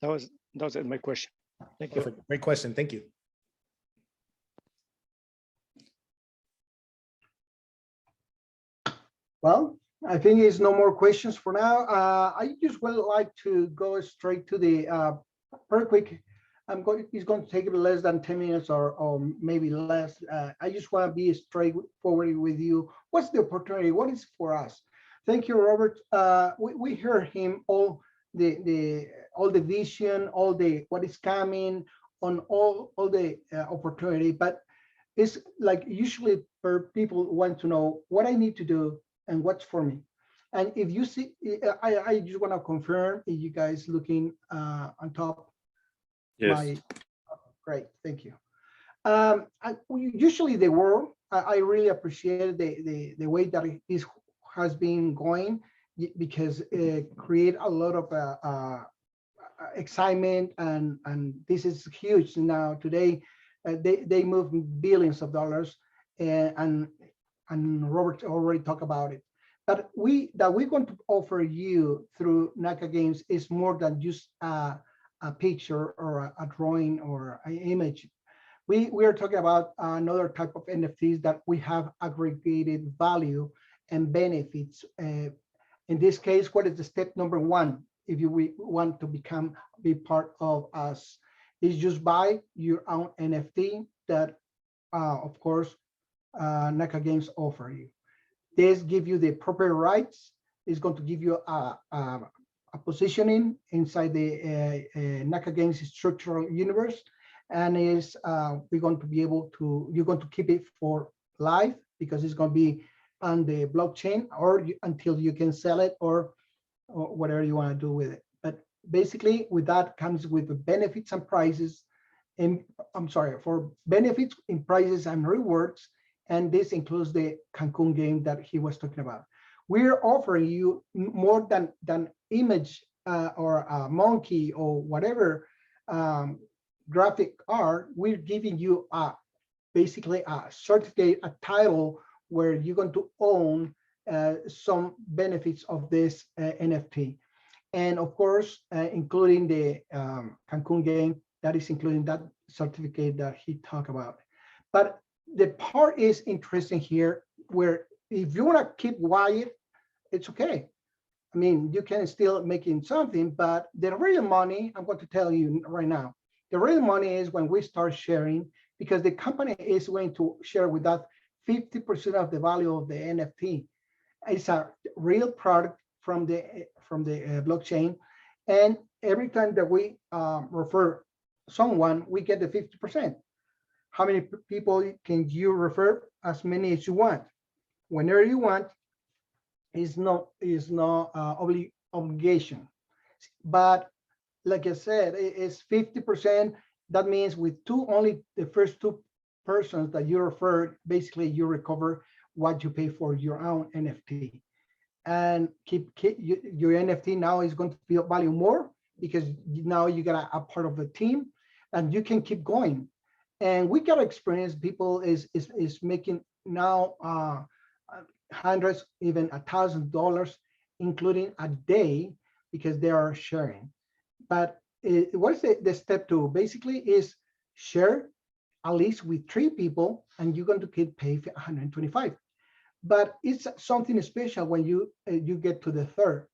That was it, my question. Thank you. Perfect. Great question. Thank you. Well, I think it's no more questions for now. I just would like to go straight to the very quick. It's going to take less than 10 minutes or maybe less. I just want to be straightforward with you. What's the opportunity? What is for us? Thank you, Robert. We heard him all the vision, all the what is coming on all the opportunity, but it's like usually people want to know what I need to do and what's for me. And if you see, I just want to confirm if you guys looking on top. Yes. Great, thank you. Usually the world, I really appreciate the way that this has been going because it create a lot of excitement and this is huge now today. They move billions of dollars and Robert already talked about it. But we're going to offer you through Naka Games is more than just a picture or a drawing or an image. We are talking about another type of NFTs that we have aggregated value and benefits. In this case, what is the step number one? If you want to be part of us, is just buy your own NFT that, of course, Naka Games offer you. This give you the proper rights. It's going to give you a positioning inside the Naka Games structural universe, and we're going to be able to. You're going to keep it for life because it's going to be on the blockchain or until you can sell it or whatever you want to do with it. But basically, with that comes with the benefits and prizes. And I'm sorry, for benefits in prizes and rewards. And this includes the Cancun game that he was talking about. We're offering you more than image or a monkey or whatever graphic art. We're giving you basically a certificate, a title where you're going to own some benefits of this NFT. And of course, including the Cancun game, that is including that certificate that he talked about. But the part is interesting here, where if you want to keep quiet, it's okay. I mean, you can still making something, but the real money, I'm going to tell you right now, the real money is when we start sharing, because the company is going to share with us 50% of the value of the NFT. It's a real product from the blockchain, and every time that we refer someone, we get the 50%. How many people can you refer? As many as you want, whenever you want. Is no obligation, but like I said, it's 50%. That means with only the first two persons that you refer, basically you recover what you pay for your own NFT, and keep your NFT now is going to be value more because now you got a part of the team, and you can keep going. And we got experience. People is making now hundreds, even $1,000, including a day, because they are sharing. But what is the step two? Basically, is share at least with 3 people, and you're going to get paid 125. But it's something special when you get to the third.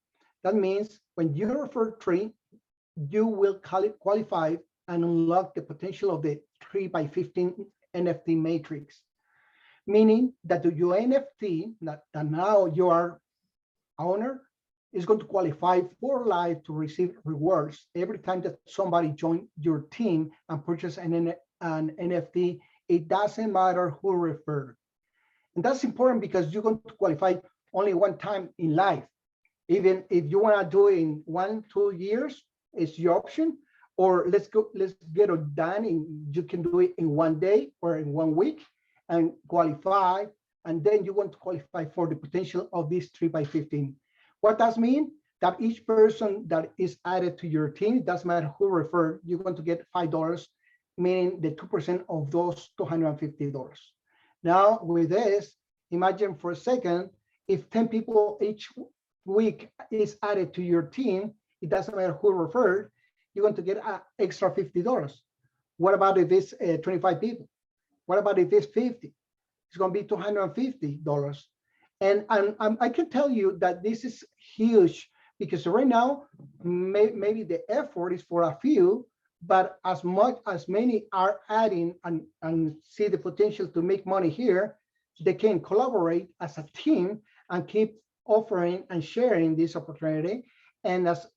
That means when you refer 3, you will qualify and unlock the potential of the 3x15 NFT matrix, meaning that your NFT that now you are owner is going to qualify for life to receive rewards every time that somebody join your team and purchase an NFT. It doesn't matter who referred. And that's important because you're going to qualify only one time in life. Even if you want to do it in 1-2 years, it's your option. Or let's get it done. You can do it in 1 day or in 1 week and qualify and then you want to qualify for the potential of this 3x15. What does mean? That each person that is added to your team, doesn't matter who referred, you're going to get $5, meaning the 2% of those $250. Now with this, imagine for a second, if 10 people each week is added to your team, it doesn't matter who referred, you're going to get an extra $50. What about if it's 25 people? What about if it's 50? It's going to be $250. And I can tell you that this is huge, because right now, maybe the effort is for a few, but as many are adding and see the potential to make money here, they can collaborate as a team and keep offering and sharing this opportunity. And as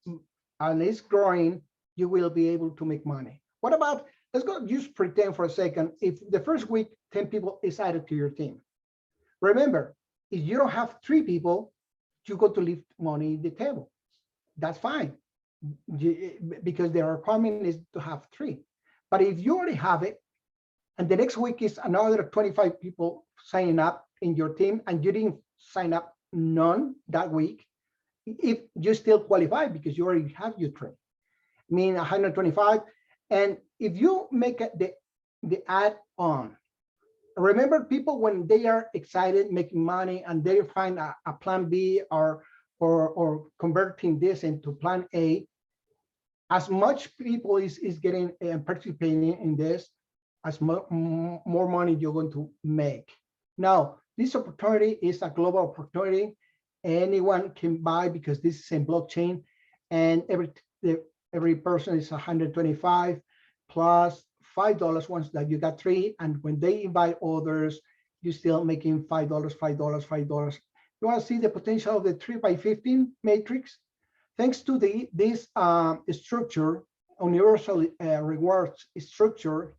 it's growing, you will be able to make money. What about, let's go just pretend for a second, if the first week, 10 people is added to your team. Remember, if you don't have 3 people, you got to leave money on the table. That's fine, because the requirement is to have 3. But if you already have it, and the next week is another 25 people signing up in your team, and you didn't sign up none that week, if you still qualify because you already have your 3, mean 125. And if you make the add on, remember, people, when they are excited making money and they find a plan B or converting this into plan A, as much people is getting and participating in this, as more money you're going to make. Now, this opportunity is a global opportunity. Anyone can buy, because this is in blockchain, and every person is 125 plus $5 once that you got 3, and when they invite others, you're still making $5, $5. You want to see the potential of the 3x15 matrix? Thanks to this structure, universal rewards structure,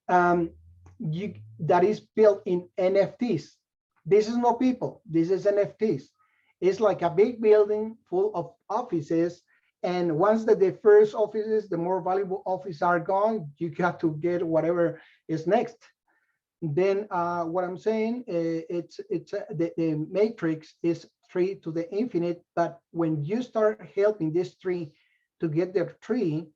that is built in NFTs. This is not people, this is NFTs. It's like a big building full of offices, and once the first offices, the more valuable offices are gone, you got to get whatever is next. Then what I'm saying, the matrix is 3 to the infinite, but when you start helping this 3 to get their 3,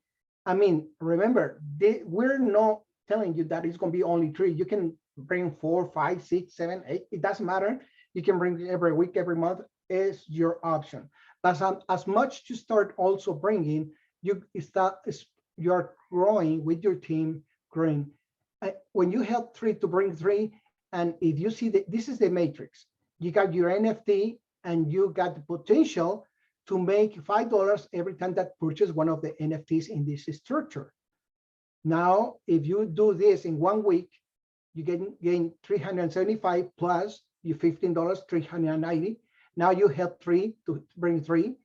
I mean, remember, we're not telling you that it's going to be only 3. You can bring 4, 5, 6, 7, 8. It doesn't matter. You can bring every week, every month, is your option. But as much you start also bringing, you're growing with your team, growing. When you help 3 to bring 3, and if you see that this is the matrix, you got your NFT and you got the potential to make $5 every time that purchase one of the NFTs in this structure. Now, if you do this in 1 week, you gain 375 plus your $15, 390. Now you help 3 to bring 3,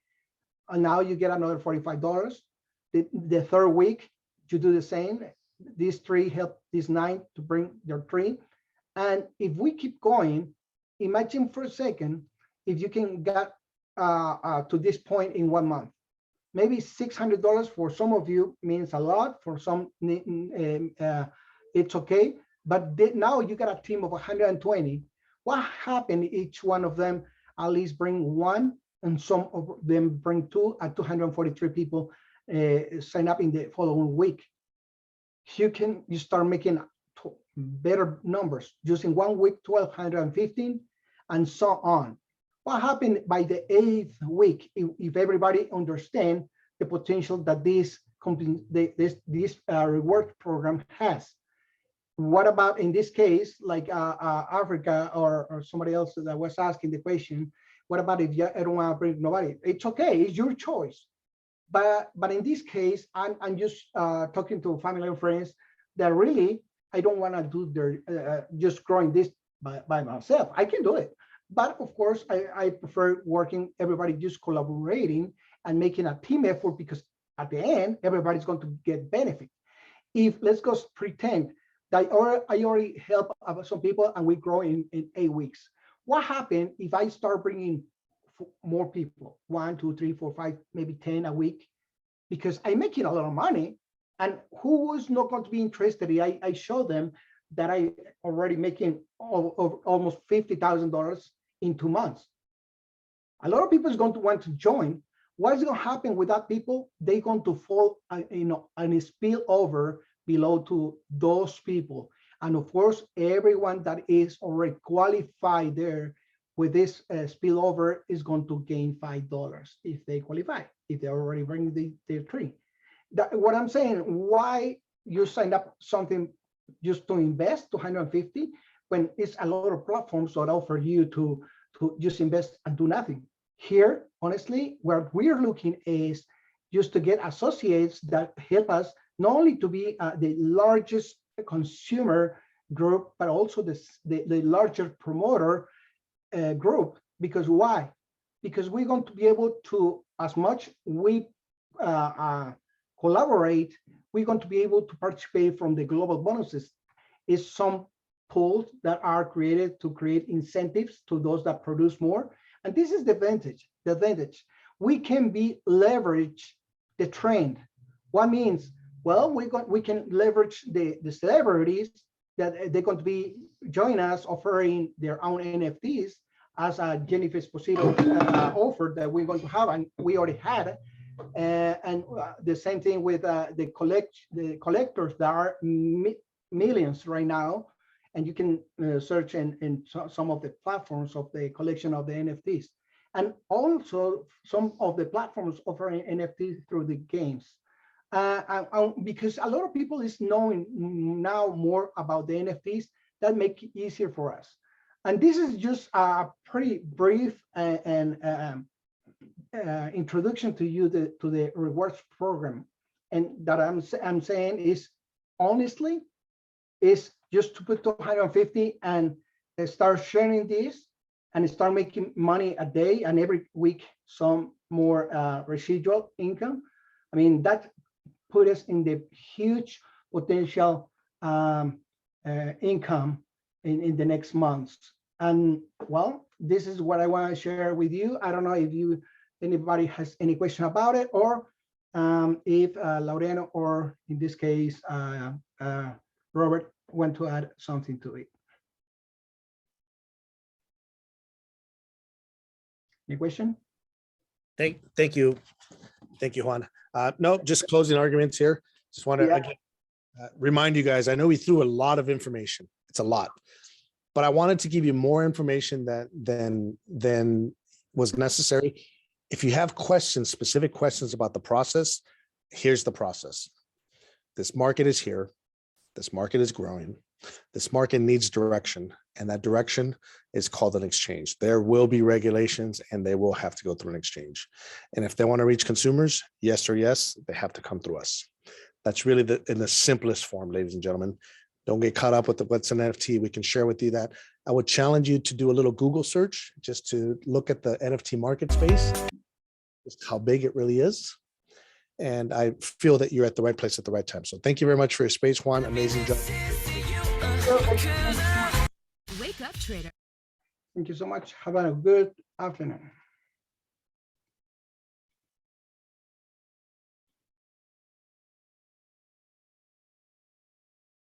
and now you get another $45. The third week, you do the same. These 3 help these 9 to bring their 3. And if we keep going, imagine for a second, if you can get to this point in 1 month. Maybe $600 for some of you means a lot. For some, it's okay. But now you got a team of 120. What happened? Each one of them at least bring 1, and some of them bring 2, and 243 people sign up in the following week. You start making better numbers. Just in 1 week, 1,215, and so on. What happened by the 8th week, if everybody understands the potential that this reward program has? What about in this case, like Africa or somebody else that was asking the question, what about if I don't want to bring nobody? It's okay, it's your choice. But in this case, I'm just talking to family and friends that really, I don't want to do their just growing this by myself. I can do it. But of course, I prefer working, everybody just collaborating and making a team effort, because at the end, everybody's going to get benefit. If let's go pretend that I already help some people and we grow in 8 weeks. What happened if I start bringing more people, 1, 2, 3, 4, 5, maybe 10 a week? Because I'm making a lot of money, and who was not going to be interested? I show them that I already making almost $50,000 in 2 months. A lot of people is going to want to join. What's going to happen with that people? They're going to fall, and spill over below to those people. And of course, everyone that is already qualified there with this spillover is going to gain $5 if they qualify, if they already bring their tree. What I'm saying, why you signed up something just to invest 250 when it's a lot of platforms that offer you to just invest and do nothing. Here, honestly, what we're looking is just to get associates that help us not only to be the largest consumer group, but also the larger promoter group. Because why? Because we're going to be able to, as much we collaborate, we're going to be able to participate from the global bonuses. Is some pools that are created to create incentives to those that produce more. And this is the advantage. The advantage. We can leverage the trend. What means? Well, we can leverage the celebrities that they're going to be join us offering their own NFTs as a Jennifer Esposito offer that we're going to have, and we already had. And the same thing with the collectors that are millions right now, and you can search in some of the platforms of the collection of the NFTs, and also some of the platforms offering NFTs through the games. Because a lot of people is knowing now more about the NFTs, that make it easier for us. And this is just a pretty brief and introduction to you to the rewards program. And that I'm saying is, honestly, is just to put 250 and start sharing this and start making money a day and every week some more residual income. I mean, that put us in the huge potential income in the next months. And well, this is what I want to share with you. I don't know if anybody has any question about it, or if Laureano, or in this case, Robert, want to add something to it. Any question? Thank you. Thank you, Juan. No, just closing arguments here. Just want to again, remind you guys, I know we threw a lot of information. It's a lot, but I wanted to give you more information than was necessary. If you have questions, specific questions about the process, here's the process. This market is here. This market is growing. This market needs direction, and that direction is called an exchange. There will be regulations, and they will have to go through an exchange. And if they want to reach consumers, yes or yes, they have to come through us. That's really in the simplest form, ladies and gentlemen. Don't get caught up with what's an NFT. We can share with you that. I would challenge you to do a little Google search just to look at the NFT market space, just how big it really is. And I feel that you're at the right place at the right time. So thank you very much for your space, Juan. Amazing job. Wake up, trader. Thank you so much. Have a good afternoon.